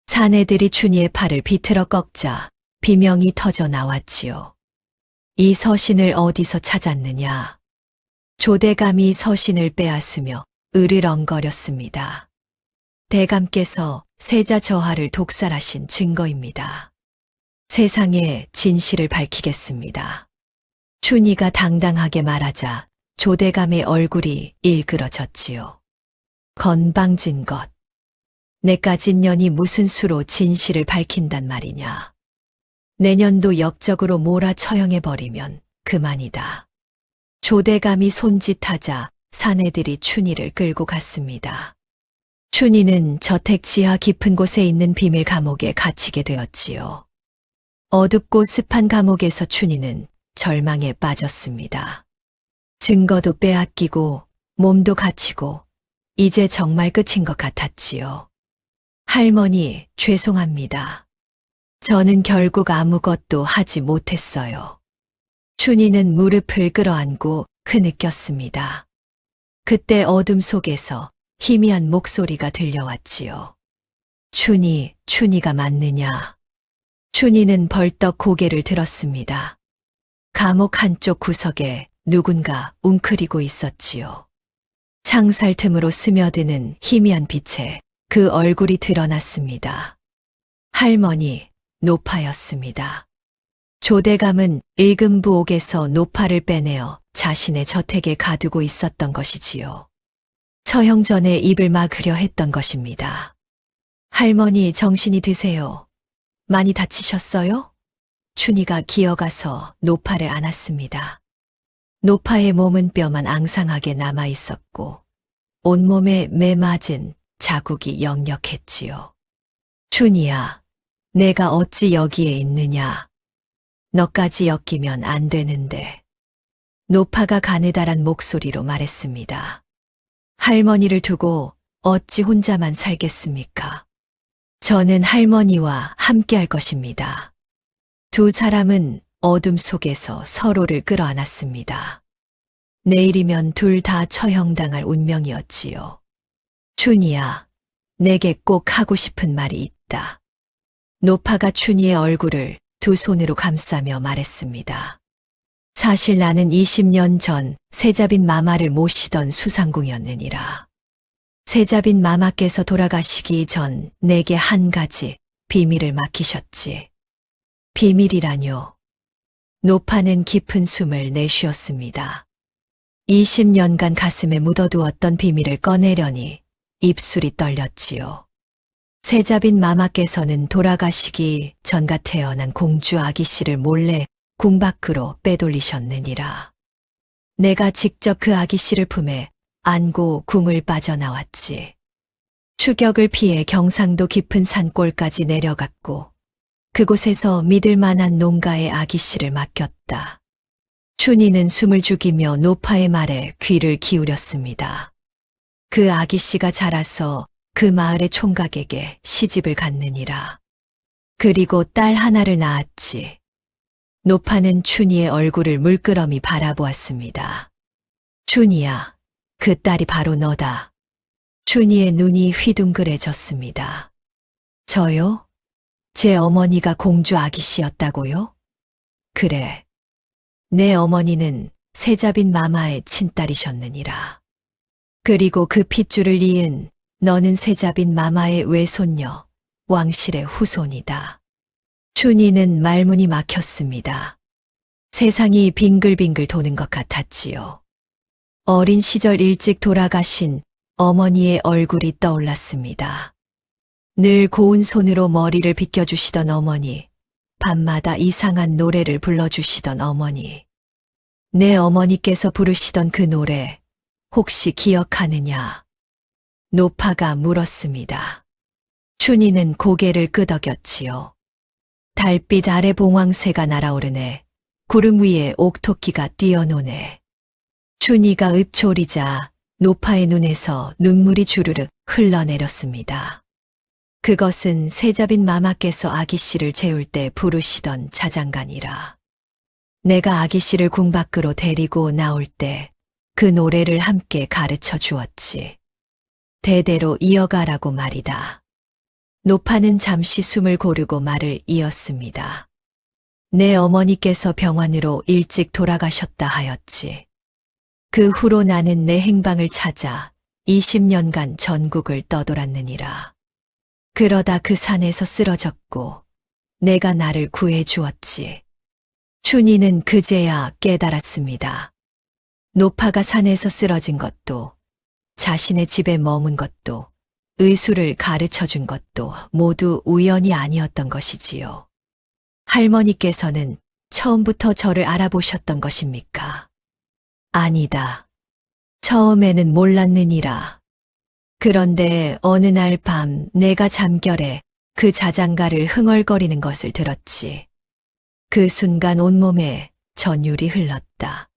사내들이 춘희의 팔을 비틀어 꺾자 비명이 터져 나왔지요. 이 서신을 어디서 찾았느냐? 조대감이 서신을 빼앗으며 으르렁거렸습니다. 대감께서 세자 저하를 독살하신 증거입니다. 세상에 진실을 밝히겠습니다. 춘희가 당당하게 말하자 조대감의 얼굴이 일그러졌지요. 건방진 것. 내까진 년이 무슨 수로 진실을 밝힌단 말이냐. 내년도 역적으로 몰아처형해버리면 그만이다. 조대감이 손짓하자 사내들이 춘희를 끌고 갔습니다. 춘희는 저택 지하 깊은 곳에 있는 비밀 감옥에 갇히게 되었지요. 어둡고 습한 감옥에서 춘희는 절망에 빠졌습니다. 증거도 빼앗기고 몸도 갇히고 이제 정말 끝인 것 같았지요. 할머니, 죄송합니다. 저는 결국 아무것도 하지 못했어요. 춘희는 무릎을 끌어안고 흐느꼈습니다. 그때 어둠 속에서 희미한 목소리가 들려왔지요. 춘희가 맞느냐? 춘희는 벌떡 고개를 들었습니다. 감옥 한쪽 구석에 누군가 웅크리고 있었지요. 창살 틈으로 스며드는 희미한 빛에 그 얼굴이 드러났습니다. 할머니, 노파였습니다. 조대감은 읽은 부옥에서 노파를 빼내어 자신의 저택에 가두고 있었던 것이지요. 처형 전에 입을 막으려 했던 것입니다. 할머니 정신이 드세요. 많이 다치셨어요? 춘희가 기어가서 노파를 안았습니다. 노파의 몸은 뼈만 앙상하게 남아 있었고 온몸에 매맞은 자국이 역력했지요. 춘희야, 내가 어찌 여기에 있느냐? 너까지 엮이면 안 되는데. 노파가 가느다란 목소리로 말했습니다. 할머니를 두고 어찌 혼자만 살겠습니까? 저는 할머니와 함께 할 것입니다. 두 사람은 어둠 속에서 서로를 끌어안았습니다. 내일이면 둘 다 처형당할 운명이었지요. 춘희야, 내게 꼭 하고 싶은 말이 있다. 노파가 춘희의 얼굴을 두 손으로 감싸며 말했습니다. 사실 나는 20년 전 세자빈 마마를 모시던 수상궁이었느니라. 세자빈 마마께서 돌아가시기 전 내게 한 가지 비밀을 맡기셨지. 비밀이라뇨. 노파는 깊은 숨을 내쉬었습니다. 20년간 가슴에 묻어두었던 비밀을 꺼내려니 입술이 떨렸지요. 세자빈 마마께서는 돌아가시기 전가 태어난 공주 아기씨를 몰래 궁 밖으로 빼돌리셨느니라. 내가 직접 그 아기씨를 품에 안고 궁을 빠져나왔지. 추격을 피해 경상도 깊은 산골까지 내려갔고 그곳에서 믿을 만한 농가에 아기씨를 맡겼다. 춘희는 숨을 죽이며 노파의 말에 귀를 기울였습니다. 그 아기씨가 자라서 그 마을의 총각에게 시집을 갔느니라. 그리고 딸 하나를 낳았지. 노파는 춘희의 얼굴을 물끄러미 바라보았습니다. 춘희야, 그 딸이 바로 너다. 춘희의 눈이 휘둥그레졌습니다. 저요? 제 어머니가 공주 아기씨였다고요? 그래. 내 어머니는 세자빈 마마의 친딸이셨느니라. 그리고 그 핏줄을 이은 너는 세자빈 마마의 외손녀, 왕실의 후손이다. 춘희는 말문이 막혔습니다. 세상이 빙글빙글 도는 것 같았지요. 어린 시절 일찍 돌아가신 어머니의 얼굴이 떠올랐습니다. 늘 고운 손으로 머리를 빗겨주시던 어머니, 밤마다 이상한 노래를 불러주시던 어머니. 내 어머니께서 부르시던 그 노래, 혹시 기억하느냐? 노파가 물었습니다. 춘희는 고개를 끄덕였지요. 달빛 아래 봉황새가 날아오르네. 구름 위에 옥토끼가 뛰어노네. 춘희가 읊조리자 노파의 눈에서 눈물이 주르륵 흘러내렸습니다. 그것은 세자빈 마마께서 아기씨를 재울 때 부르시던 자장가니라. 내가 아기씨를 궁 밖으로 데리고 나올 때 그 노래를 함께 가르쳐 주었지. 대대로 이어가라고 말이다. 노파는 잠시 숨을 고르고 말을 이었습니다. 내 어머니께서 병원으로 일찍 돌아가셨다 하였지. 그 후로 나는 내 행방을 찾아 20년간 전국을 떠돌았느니라. 그러다 그 산에서 쓰러졌고 내가 나를 구해 주었지. 춘희는 그제야 깨달았습니다. 노파가 산에서 쓰러진 것도 자신의 집에 머문 것도 의술을 가르쳐 준 것도 모두 우연이 아니었던 것이지요. 할머니께서는 처음부터 저를 알아보셨던 것입니까? 아니다. 처음에는 몰랐느니라. 그런데 어느 날 밤 내가 잠결에 그 자장가를 흥얼거리는 것을 들었지. 그 순간 온몸에 전율이 흘렀다.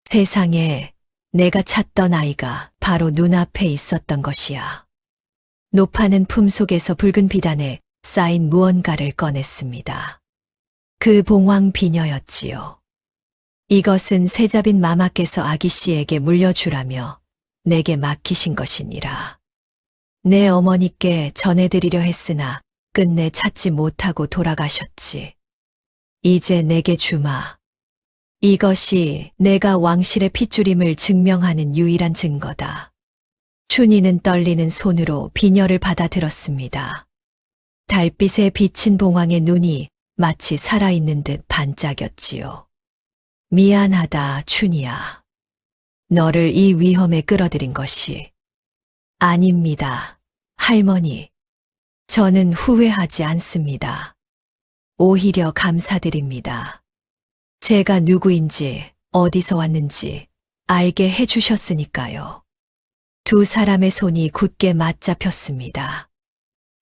세상에 내가 찾던 아이가 바로 눈앞에 있었던 것이야. 노파는 품속에서 붉은 비단에 쌓인 무언가를 꺼냈습니다. 그 봉황 비녀였지요. 이것은 세자빈 마마께서 아기씨에게 물려주라며 내게 맡기신 것이니라. 내 어머니께 전해드리려 했으나 끝내 찾지 못하고 돌아가셨지. 이제 내게 주마. 이것이 내가 왕실의 핏줄임을 증명하는 유일한 증거다. 춘희는 떨리는 손으로 비녀를 받아들었습니다. 달빛에 비친 봉황의 눈이 마치 살아있는 듯 반짝였지요. 미안하다, 춘희야. 너를 이 위험에 끌어들인 것이. 아닙니다, 할머니. 저는 후회하지 않습니다. 오히려 감사드립니다. 제가 누구인지, 어디서 왔는지 알게 해주셨으니까요. 두 사람의 손이 굳게 맞잡혔습니다.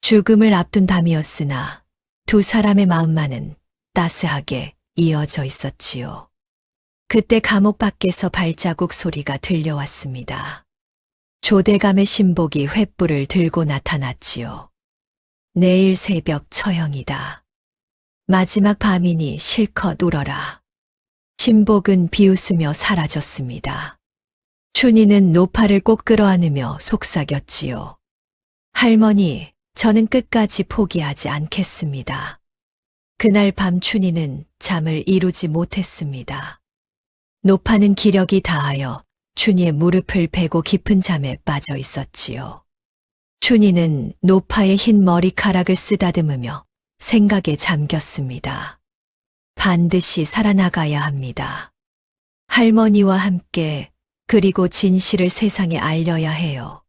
죽음을 앞둔 밤이었으나 두 사람의 마음만은 따스하게 이어져 있었지요. 그때 감옥 밖에서 발자국 소리가 들려왔습니다. 조대감의 신복이 횃불을 들고 나타났지요. 내일 새벽 처형이다. 마지막 밤이니 실컷 울어라. 신복은 비웃으며 사라졌습니다. 춘희는 노파를 꼭 끌어안으며 속삭였지요. 할머니, 저는 끝까지 포기하지 않겠습니다. 그날 밤 춘희는 잠을 이루지 못했습니다. 노파는 기력이 다하여 춘희의 무릎을 베고 깊은 잠에 빠져 있었지요. 춘희는 노파의 흰 머리카락을 쓰다듬으며 생각에 잠겼습니다. 반드시 살아나가야 합니다. 할머니와 함께, 그리고 진실을 세상에 알려야 해요.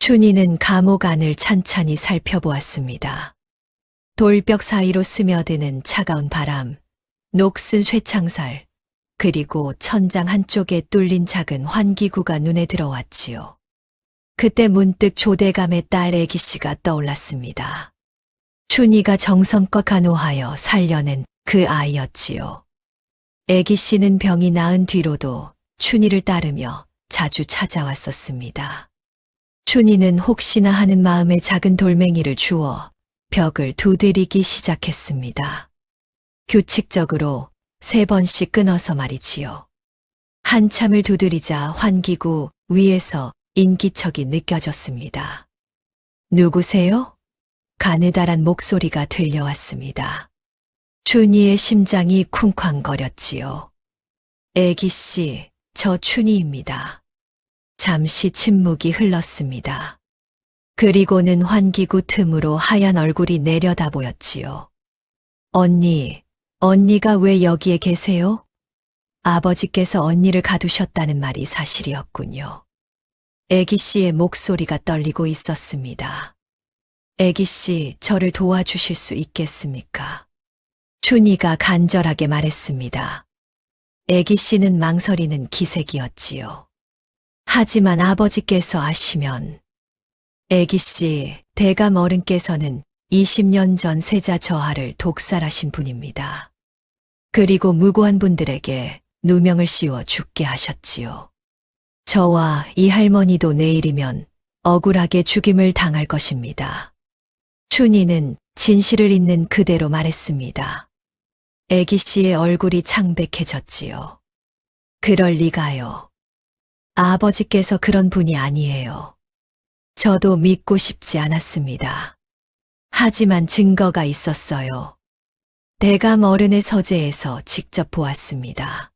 춘희는 감옥 안을 찬찬히 살펴보았습니다. 돌벽 사이로 스며드는 차가운 바람, 녹슨 쇠창살, 그리고 천장 한쪽에 뚫린 작은 환기구가 눈에 들어왔지요. 그때 문득 조대감의 딸 애기씨가 떠올랐습니다. 춘희가 정성껏 간호하여 살려낸 그 아이였지요. 애기씨는 병이 나은 뒤로도 춘희를 따르며 자주 찾아왔었습니다. 춘희는 혹시나 하는 마음에 작은 돌멩이를 주워 벽을 두드리기 시작했습니다. 규칙적으로 3번씩 끊어서 말이지요. 한참을 두드리자 환기구 위에서 인기척이 느껴졌습니다. 누구세요? 가느다란 목소리가 들려왔습니다. 춘희의 심장이 쿵쾅거렸지요. 애기씨, 저 춘희입니다. 잠시 침묵이 흘렀습니다. 그리고는 환기구 틈으로 하얀 얼굴이 내려다 보였지요. 언니가 왜 여기에 계세요? 아버지께서 언니를 가두셨다는 말이 사실이었군요. 애기씨의 목소리가 떨리고 있었습니다. 애기씨, 저를 도와주실 수 있겠습니까? 춘희가 간절하게 말했습니다. 애기씨는 망설이는 기색이었지요. 하지만 아버지께서 아시면, 애기씨, 대감 어른께서는 20년 전 세자 저하를 독살하신 분입니다. 그리고 무고한 분들에게 누명을 씌워 죽게 하셨지요. 저와 이 할머니도 내일이면 억울하게 죽임을 당할 것입니다. 춘희는 진실을 있는 그대로 말했습니다. 애기씨의 얼굴이 창백해졌지요. 그럴 리가요. 아버지께서 그런 분이 아니에요. 저도 믿고 싶지 않았습니다. 하지만 증거가 있었어요. 대감 어른의 서재에서 직접 보았습니다.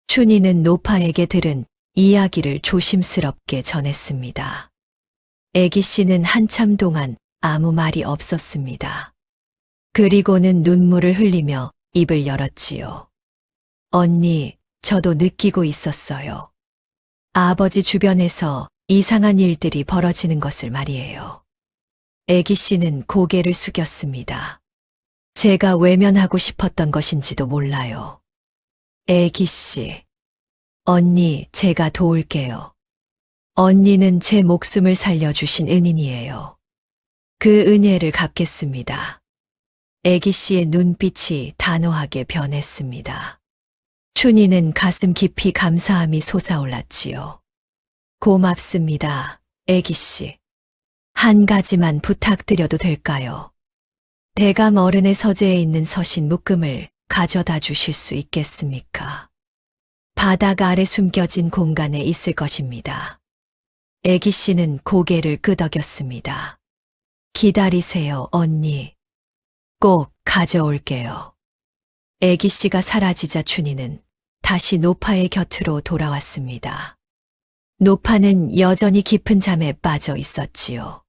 춘희는 노파에게 들은 이야기를 조심스럽게 전했습니다. 애기씨는 한참 동안 아무 말이 없었습니다. 그리고는 눈물을 흘리며 입을 열었지요. 언니, 저도 느끼고 있었어요. 아버지 주변에서 이상한 일들이 벌어지는 것을 말이에요. 애기씨는 고개를 숙였습니다. 제가 외면하고 싶었던 것인지도 몰라요. 애기씨, 언니, 제가 도울게요. 언니는 제 목숨을 살려주신 은인이에요. 그 은혜를 갚겠습니다. 애기씨의 눈빛이 단호하게 변했습니다. 춘희는 가슴 깊이 감사함이 솟아올랐지요. 고맙습니다, 애기씨. 한 가지만 부탁드려도 될까요? 대감 어른의 서재에 있는 서신 묶음을 가져다 주실 수 있겠습니까? 바닥 아래 숨겨진 공간에 있을 것입니다. 애기 씨는 고개를 끄덕였습니다. 기다리세요, 언니. 꼭 가져올게요. 애기 씨가 사라지자 춘희는 다시 노파의 곁으로 돌아왔습니다. 노파는 여전히 깊은 잠에 빠져 있었지요.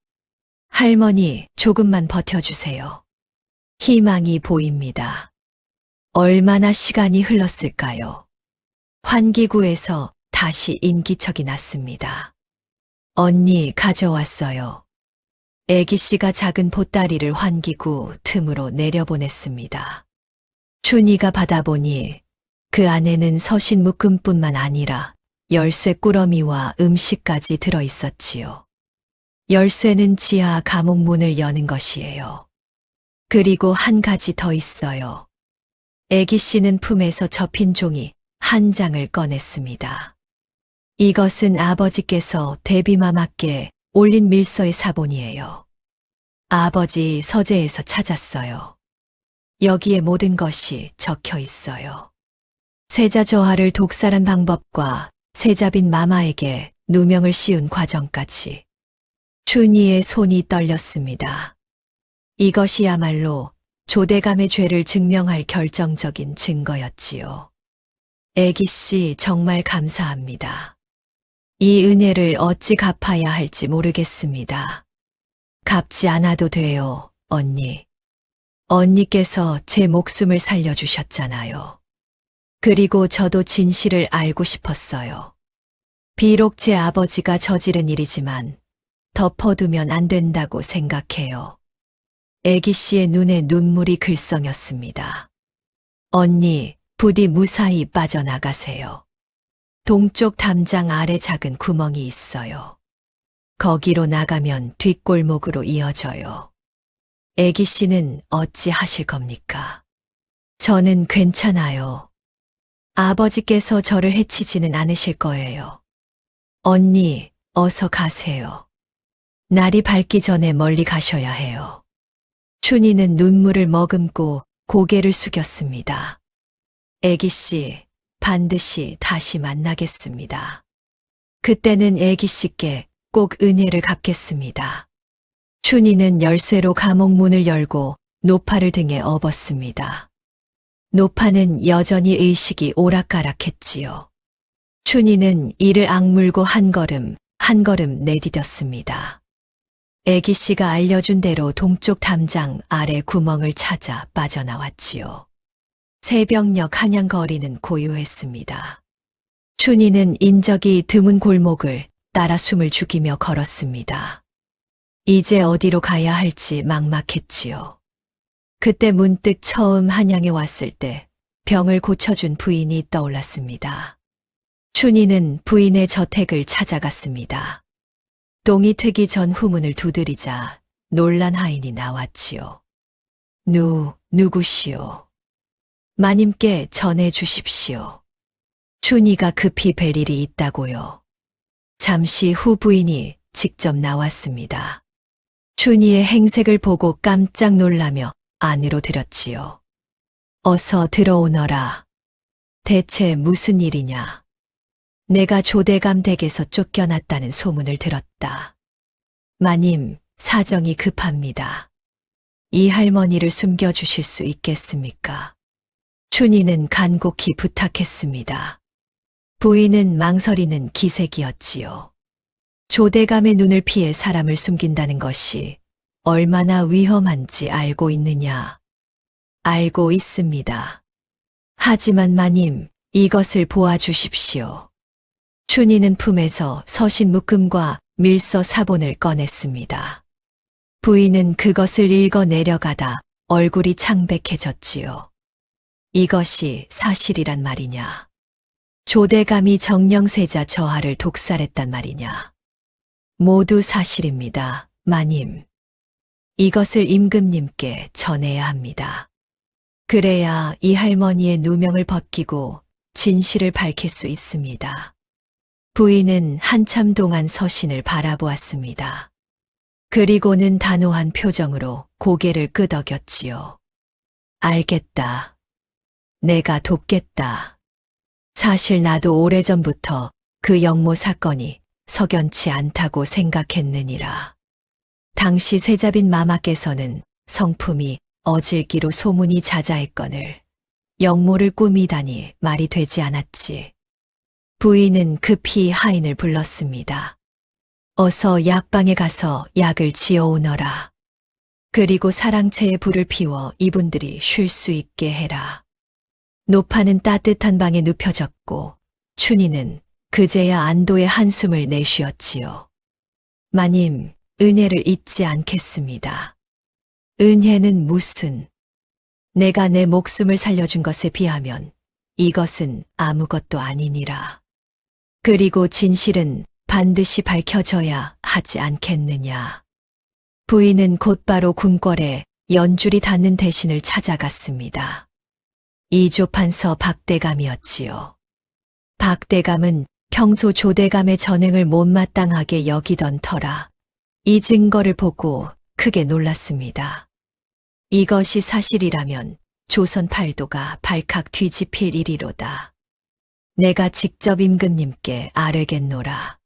할머니, 조금만 버텨주세요. 희망이 보입니다. 얼마나 시간이 흘렀을까요? 환기구에서 다시 인기척이 났습니다. 언니, 가져왔어요. 애기 씨가 작은 보따리를 환기구 틈으로 내려보냈습니다. 춘희가 받아보니 그 안에는 서신 묶음뿐만 아니라 열쇠 꾸러미와 음식까지 들어있었지요. 열쇠는 지하 감옥 문을 여는 것이에요. 그리고 한 가지 더 있어요. 애기 씨는 품에서 접힌 종이 한 장을 꺼냈습니다. 이것은 아버지께서 대비마마께 올린 밀서의 사본이에요. 아버지 서재에서 찾았어요. 여기에 모든 것이 적혀 있어요. 세자 저하를 독살한 방법과 세자빈 마마에게 누명을 씌운 과정까지. 춘희의 손이 떨렸습니다. 이것이야말로 조대감의 죄를 증명할 결정적인 증거였지요. 애기 씨, 정말 감사합니다. 이 은혜를 어찌 갚아야 할지 모르겠습니다. 갚지 않아도 돼요, 언니. 언니께서 제 목숨을 살려주셨잖아요. 그리고 저도 진실을 알고 싶었어요. 비록 제 아버지가 저지른 일이지만 덮어두면 안 된다고 생각해요. 애기 씨의 눈에 눈물이 글썽였습니다. 언니, 부디 무사히 빠져나가세요. 동쪽 담장 아래 작은 구멍이 있어요. 거기로 나가면 뒷골목으로 이어져요. 애기 씨는 어찌 하실 겁니까? 저는 괜찮아요. 아버지께서 저를 해치지는 않으실 거예요. 언니, 어서 가세요. 날이 밝기 전에 멀리 가셔야 해요. 춘희는 눈물을 머금고 고개를 숙였습니다. 애기 씨, 반드시 다시 만나겠습니다. 그때는 애기 씨께 꼭 은혜를 갚겠습니다. 춘희는 열쇠로 감옥 문을 열고 노파를 등에 업었습니다. 노파는 여전히 의식이 오락가락했지요. 춘희는 이를 악물고 한 걸음 내디뎠습니다. 애기 씨가 알려준 대로 동쪽 담장 아래 구멍을 찾아 빠져나왔지요. 새벽녘 한양거리는 고요했습니다. 춘희는 인적이 드문 골목을 따라 숨을 죽이며 걸었습니다. 이제 어디로 가야 할지 막막했지요. 그때 문득 처음 한양에 왔을 때 병을 고쳐준 부인이 떠올랐습니다. 춘희는 부인의 저택을 찾아갔습니다. 동이 트기 전 후문을 두드리자 놀란 하인이 나왔지요. 누구시오? 마님께 전해 주십시오. 춘희가 급히 뵐 일이 있다고요. 잠시 후 부인이 직접 나왔습니다. 춘희의 행색을 보고 깜짝 놀라며 안으로 들었지요. 어서 들어오너라. 대체 무슨 일이냐? 내가 조대감 댁에서 쫓겨났다는 소문을 들었다. 마님, 사정이 급합니다. 이 할머니를 숨겨주실 수 있겠습니까? 춘희는 간곡히 부탁했습니다. 부인은 망설이는 기색이었지요. 조대감의 눈을 피해 사람을 숨긴다는 것이 얼마나 위험한지 알고 있느냐? 알고 있습니다. 하지만 마님, 이것을 보아주십시오. 춘희는 품에서 서신 묶음과 밀서 사본을 꺼냈습니다. 부인은 그것을 읽어 내려가다 얼굴이 창백해졌지요. 이것이 사실이란 말이냐? 조대감이 정령세자 저하를 독살했단 말이냐? 모두 사실입니다, 마님. 이것을 임금님께 전해야 합니다. 그래야 이 할머니의 누명을 벗기고 진실을 밝힐 수 있습니다. 부인은 한참 동안 서신을 바라보았습니다. 그리고는 단호한 표정으로 고개를 끄덕였지요. 알겠다. 내가 돕겠다. 사실 나도 오래전부터 그 영모 사건이 석연치 않다고 생각했느니라. 당시 세자빈 마마께서는 성품이 어질기로 소문이 자자했거늘 영모를 꾸미다니 말이 되지 않았지. 부인은 급히 하인을 불렀습니다. 어서 약방에 가서 약을 지어오너라. 그리고 사랑채에 불을 피워 이분들이 쉴 수 있게 해라. 노파는 따뜻한 방에 눕혀졌고 춘희는 그제야 안도의 한숨을 내쉬었지요. 마님, 은혜를 잊지 않겠습니다. 은혜는 무슨? 내가 내 목숨을 살려준 것에 비하면 이것은 아무것도 아니니라. 그리고 진실은 반드시 밝혀져야 하지 않겠느냐. 부인은 곧바로 궁궐에 연줄이 닿는 대신을 찾아갔습니다. 이조판서 박대감이었지요. 박대감은 평소 조대감의 전행을 못마땅하게 여기던 터라 이 증거를 보고 크게 놀랐습니다. 이것이 사실이라면 조선 팔도가 발칵 뒤집힐 일이로다. 내가 직접 임금님께 아뢰겠노라.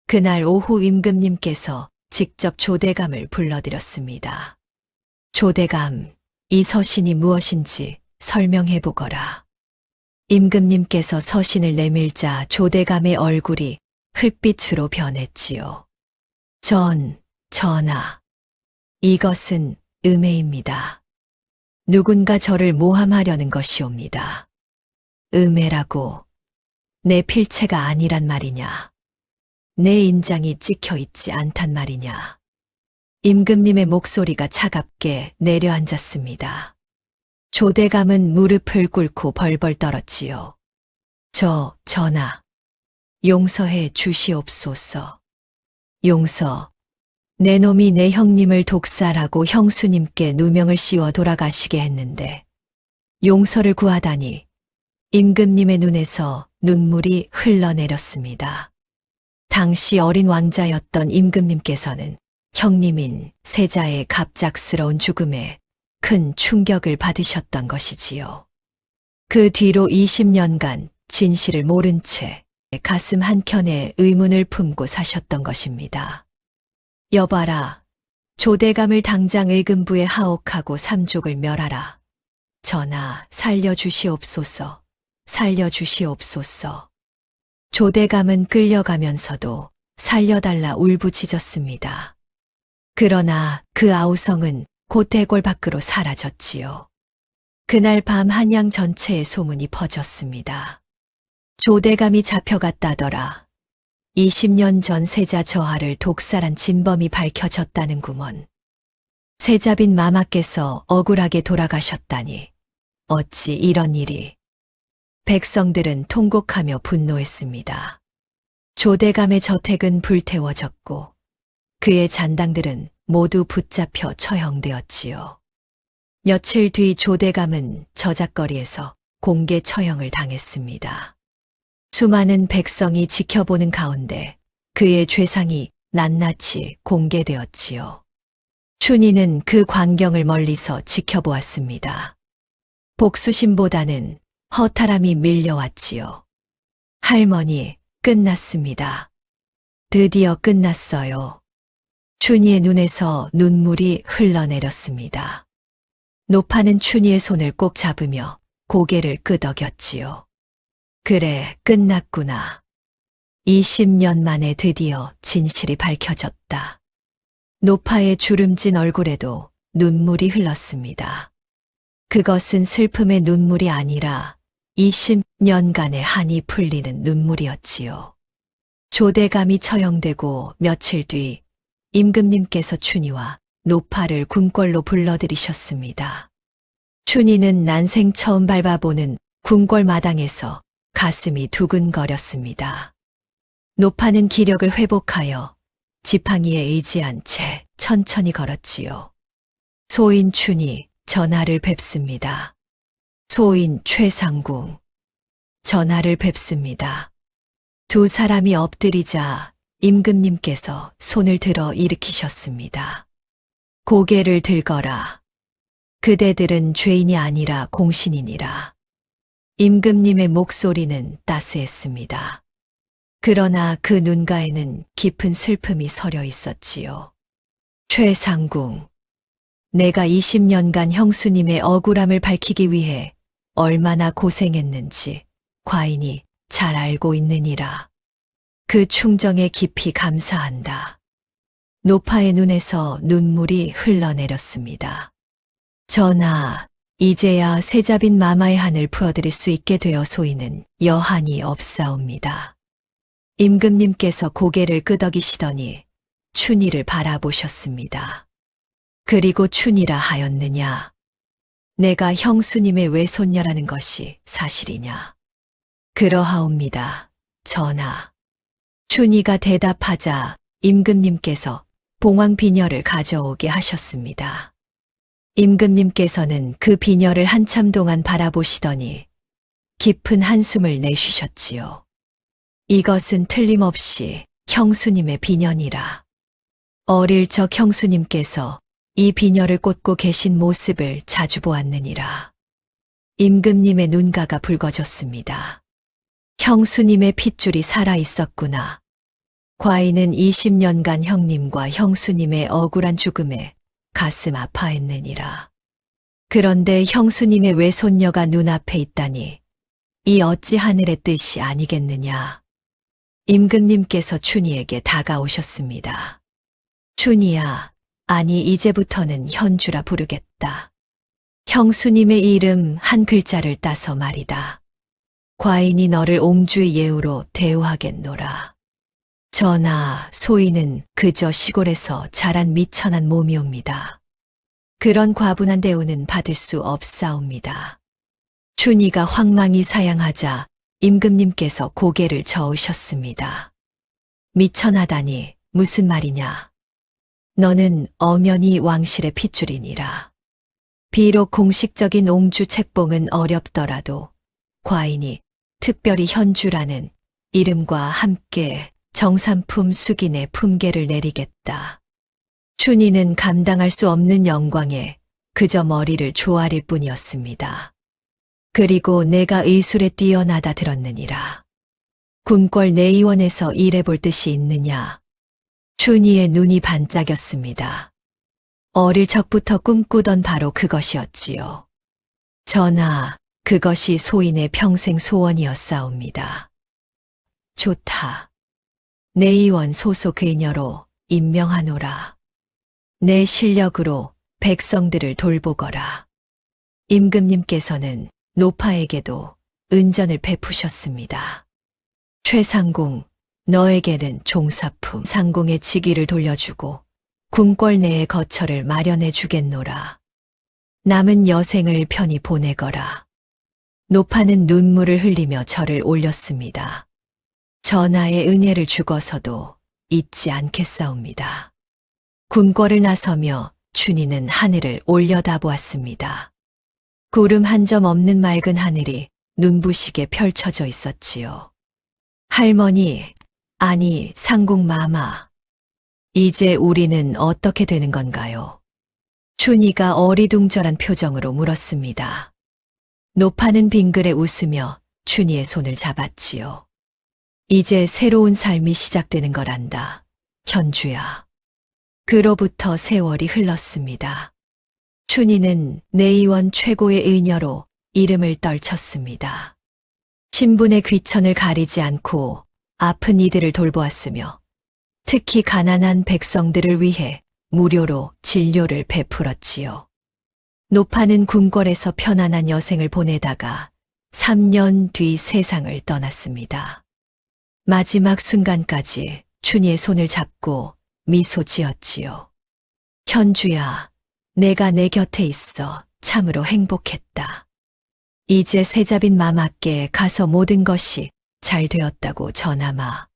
그날 오후 임금님께서 직접 조대감을 불러들였습니다. 조대감, 이 서신이 무엇인지 설명해 보거라. 임금님께서 서신을 내밀자 조대감의 얼굴이 흙빛으로 변했지요. 전하. 이것은 음해입니다. 누군가 저를 모함하려는 것이옵니다. 음해라고 내 필체가 아니란 말이냐. 내 인장이 찍혀 있지 않단 말이냐. 임금님의 목소리가 차갑게 내려앉았습니다. 조대감은 무릎을 꿇고 벌벌 떨었지요. 전하. 용서해 주시옵소서. 용서. 내 놈이 내 형님을 독살하고 형수님께 누명을 씌워 돌아가시게 했는데 용서를 구하다니 임금님의 눈에서 눈물이 흘러내렸습니다. 당시 어린 왕자였던 임금님께서는 형님인 세자의 갑작스러운 죽음에 큰 충격을 받으셨던 것이지요. 그 뒤로 20년간 진실을 모른 채 가슴 한켠에 의문을 품고 사셨던 것입니다. 여봐라, 조대감을 당장 의금부에 하옥하고 삼족을 멸하라. 전하, 살려주시옵소서, 살려주시옵소서. 조대감은 끌려가면서도 살려달라 울부짖었습니다. 그러나 그 아우성은 곧 대궐 밖으로 사라졌지요. 그날 밤 한양 전체에 소문이 퍼졌습니다. 조대감이 잡혀갔다더라. 20년 전 세자 저하를 독살한 진범이 밝혀졌다는구먼. 세자빈 마마께서 억울하게 돌아가셨다니 어찌 이런 일이. 백성들은 통곡하며 분노했습니다. 조대감의 저택은 불태워졌고 그의 잔당들은 모두 붙잡혀 처형되었지요. 며칠 뒤 조대감은 저작거리에서 공개 처형을 당했습니다. 수많은 백성이 지켜보는 가운데 그의 죄상이 낱낱이 공개되었지요. 춘희는 그 광경을 멀리서 지켜보았습니다. 복수심보다는 허탈함이 밀려왔지요. 할머니, 끝났습니다. 드디어 끝났어요. 춘희의 눈에서 눈물이 흘러내렸습니다. 노파는 춘희의 손을 꼭 잡으며 고개를 끄덕였지요. 그래, 끝났구나. 20년 만에 드디어 진실이 밝혀졌다. 노파의 주름진 얼굴에도 눈물이 흘렀습니다. 그것은 슬픔의 눈물이 아니라 20년간의 한이 풀리는 눈물이었지요. 조대감이 처형되고 며칠 뒤 임금님께서 춘희와 노파를 궁궐로 불러들이셨습니다. 춘희는 난생 처음 밟아보는 궁궐 마당에서 가슴이 두근거렸습니다. 노파는 기력을 회복하여 지팡이에 의지한 채 천천히 걸었지요. 소인 춘희, 전하를 뵙습니다. 소인 최상궁, 전하를 뵙습니다. 두 사람이 엎드리자 임금님께서 손을 들어 일으키셨습니다. 고개를 들거라. 그대들은 죄인이 아니라 공신이니라. 임금님의 목소리는 따스했습니다. 그러나 그 눈가에는 깊은 슬픔이 서려 있었지요. 최상궁, 내가 20년간 형수님의 억울함을 밝히기 위해 얼마나 고생했는지 과인이 잘 알고 있느니라. 그 충정에 깊이 감사한다. 노파의 눈에서 눈물이 흘러내렸습니다. 전하, 이제야 세자빈 마마의 한을 풀어드릴 수 있게 되어 소이는 여한이 없사옵니다. 임금님께서 고개를 끄덕이시더니 춘희를 바라보셨습니다. 그리고 춘희라 하였느냐? 내가 형수님의 외손녀라는 것이 사실이냐? 그러하옵니다, 전하. 춘희가 대답하자 임금님께서 봉황 비녀를 가져오게 하셨습니다. 임금님께서는 그 비녀를 한참 동안 바라보시더니 깊은 한숨을 내쉬셨지요. 이것은 틀림없이 형수님의 비녀니라. 어릴 적 형수님께서 이 비녀를 꽂고 계신 모습을 자주 보았느니라. 임금님의 눈가가 붉어졌습니다. 형수님의 핏줄이 살아 있었구나. 과인은 20년간 형님과 형수님의 억울한 죽음에 가슴 아파했느니라. 그런데 형수님의 외손녀가 눈앞에 있다니 이 어찌 하늘의 뜻이 아니겠느냐. 임금님께서 춘희에게 다가오셨습니다. 춘희야, 아니 이제부터는 현주라 부르겠다. 형수님의 이름 한 글자를 따서 말이다. 과인이 너를 옹주의 예우로 대우하겠노라. 전하, 소인은 그저 시골에서 자란 미천한 몸이옵니다. 그런 과분한 대우는 받을 수 없사옵니다. 춘희가 황망히 사양하자 임금님께서 고개를 저으셨습니다. 미천하다니 무슨 말이냐? 너는 엄연히 왕실의 핏줄이니라. 비록 공식적인 옹주 책봉은 어렵더라도 과인이 특별히 현주라는 이름과 함께 정삼품 숙인의 품계를 내리겠다. 춘희는 감당할 수 없는 영광에 그저 머리를 조아릴 뿐이었습니다. 그리고 내가 의술에 뛰어나다 들었느니라. 궁궐 내의원에서 일해볼 뜻이 있느냐? 춘희의 눈이 반짝였습니다. 어릴 적부터 꿈꾸던 바로 그것이었지요. 전하, 그것이 소인의 평생 소원이었사옵니다. 좋다. 내의원 소속 의녀로 임명하노라. 내 실력으로 백성들을 돌보거라. 임금님께서는 노파에게도 은전을 베푸셨습니다. 최상궁, 너에게는 종사품 상궁의 직위를 돌려주고 궁궐 내에 거처를 마련해 주겠노라. 남은 여생을 편히 보내거라. 노파는 눈물을 흘리며 절을 올렸습니다. 전하의 은혜를 주고서도 잊지 않겠사옵니다. 궁궐을 나서며 춘희는 하늘을 올려다보았습니다. 구름 한 점 없는 맑은 하늘이 눈부시게 펼쳐져 있었지요. 할머니, 아니 상궁 마마, 이제 우리는 어떻게 되는 건가요? 춘희가 어리둥절한 표정으로 물었습니다. 노파는 빙그레 웃으며 춘희의 손을 잡았지요. 이제 새로운 삶이 시작되는 거란다, 현주야. 그로부터 세월이 흘렀습니다. 춘희는 내의원 최고의 의녀로 이름을 떨쳤습니다. 신분의 귀천을 가리지 않고 아픈 이들을 돌보았으며 특히 가난한 백성들을 위해 무료로 진료를 베풀었지요. 노파는 궁궐에서 편안한 여생을 보내다가 3년 뒤 세상을 떠났습니다. 마지막 순간까지 춘희의 손을 잡고 미소 지었지요. 현주야, 내가 내 곁에 있어 참으로 행복했다. 이제 세자빈 마마께 가서 모든 것이 잘 되었다고 전하마.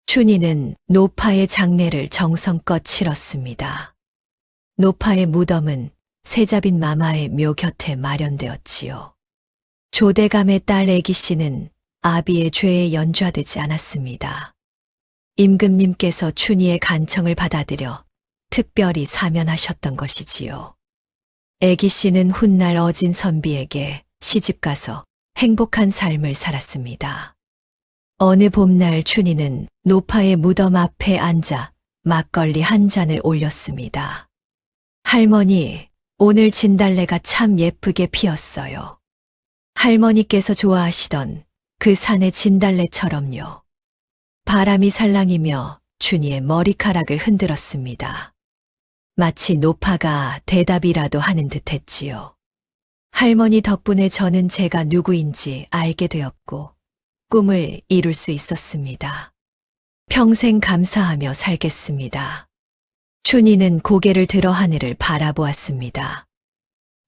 춘희는 노파의 장례를 정성껏 치렀습니다. 노파의 무덤은 세자빈 마마의 묘 곁에 마련되었지요. 조대감의 딸 애기씨는 아비의 죄에 연좌되지 않았습니다. 임금님께서 춘희의 간청을 받아들여 특별히 사면하셨던 것이지요. 애기씨는 훗날 어진 선비에게 시집가서 행복한 삶을 살았습니다. 어느 봄날 춘희는 노파의 무덤 앞에 앉아 막걸리 한 잔을 올렸습니다. 할머니, 오늘 진달래가 참 예쁘게 피었어요. 할머니께서 좋아하시던 그 산의 진달래처럼요. 바람이 살랑이며 춘희의 머리카락을 흔들었습니다. 마치 노파가 대답이라도 하는 듯 했지요. 할머니 덕분에 저는 제가 누구인지 알게 되었고 꿈을 이룰 수 있었습니다. 평생 감사하며 살겠습니다. 춘희는 고개를 들어 하늘을 바라보았습니다.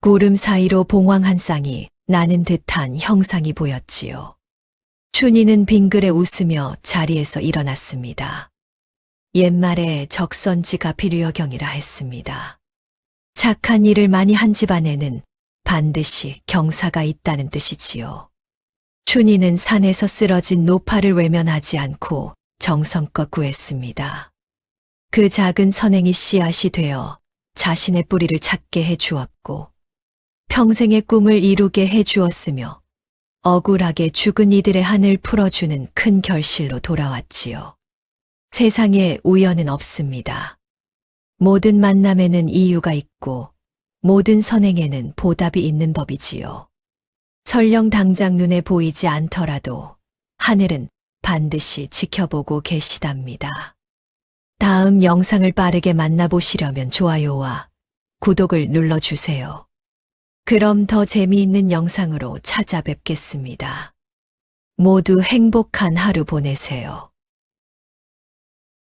구름 사이로 봉황 한 쌍이 나는 듯한 형상이 보였지요. 춘희는 빙그레 웃으며 자리에서 일어났습니다. 옛말에 적선지가 필요경이라 했습니다. 착한 일을 많이 한 집안에는 반드시 경사가 있다는 뜻이지요. 춘희는 산에서 쓰러진 노파를 외면하지 않고 정성껏 구했습니다. 그 작은 선행이 씨앗이 되어 자신의 뿌리를 찾게 해주었고 평생의 꿈을 이루게 해주었으며 억울하게 죽은 이들의 한을 풀어주는 큰 결실로 돌아왔지요. 세상에 우연은 없습니다. 모든 만남에는 이유가 있고 모든 선행에는 보답이 있는 법이지요. 설령 당장 눈에 보이지 않더라도 하늘은 반드시 지켜보고 계시답니다. 다음 영상을 빠르게 만나보시려면 좋아요와 구독을 눌러주세요. 그럼 더 재미있는 영상으로 찾아뵙겠습니다. 모두 행복한 하루 보내세요.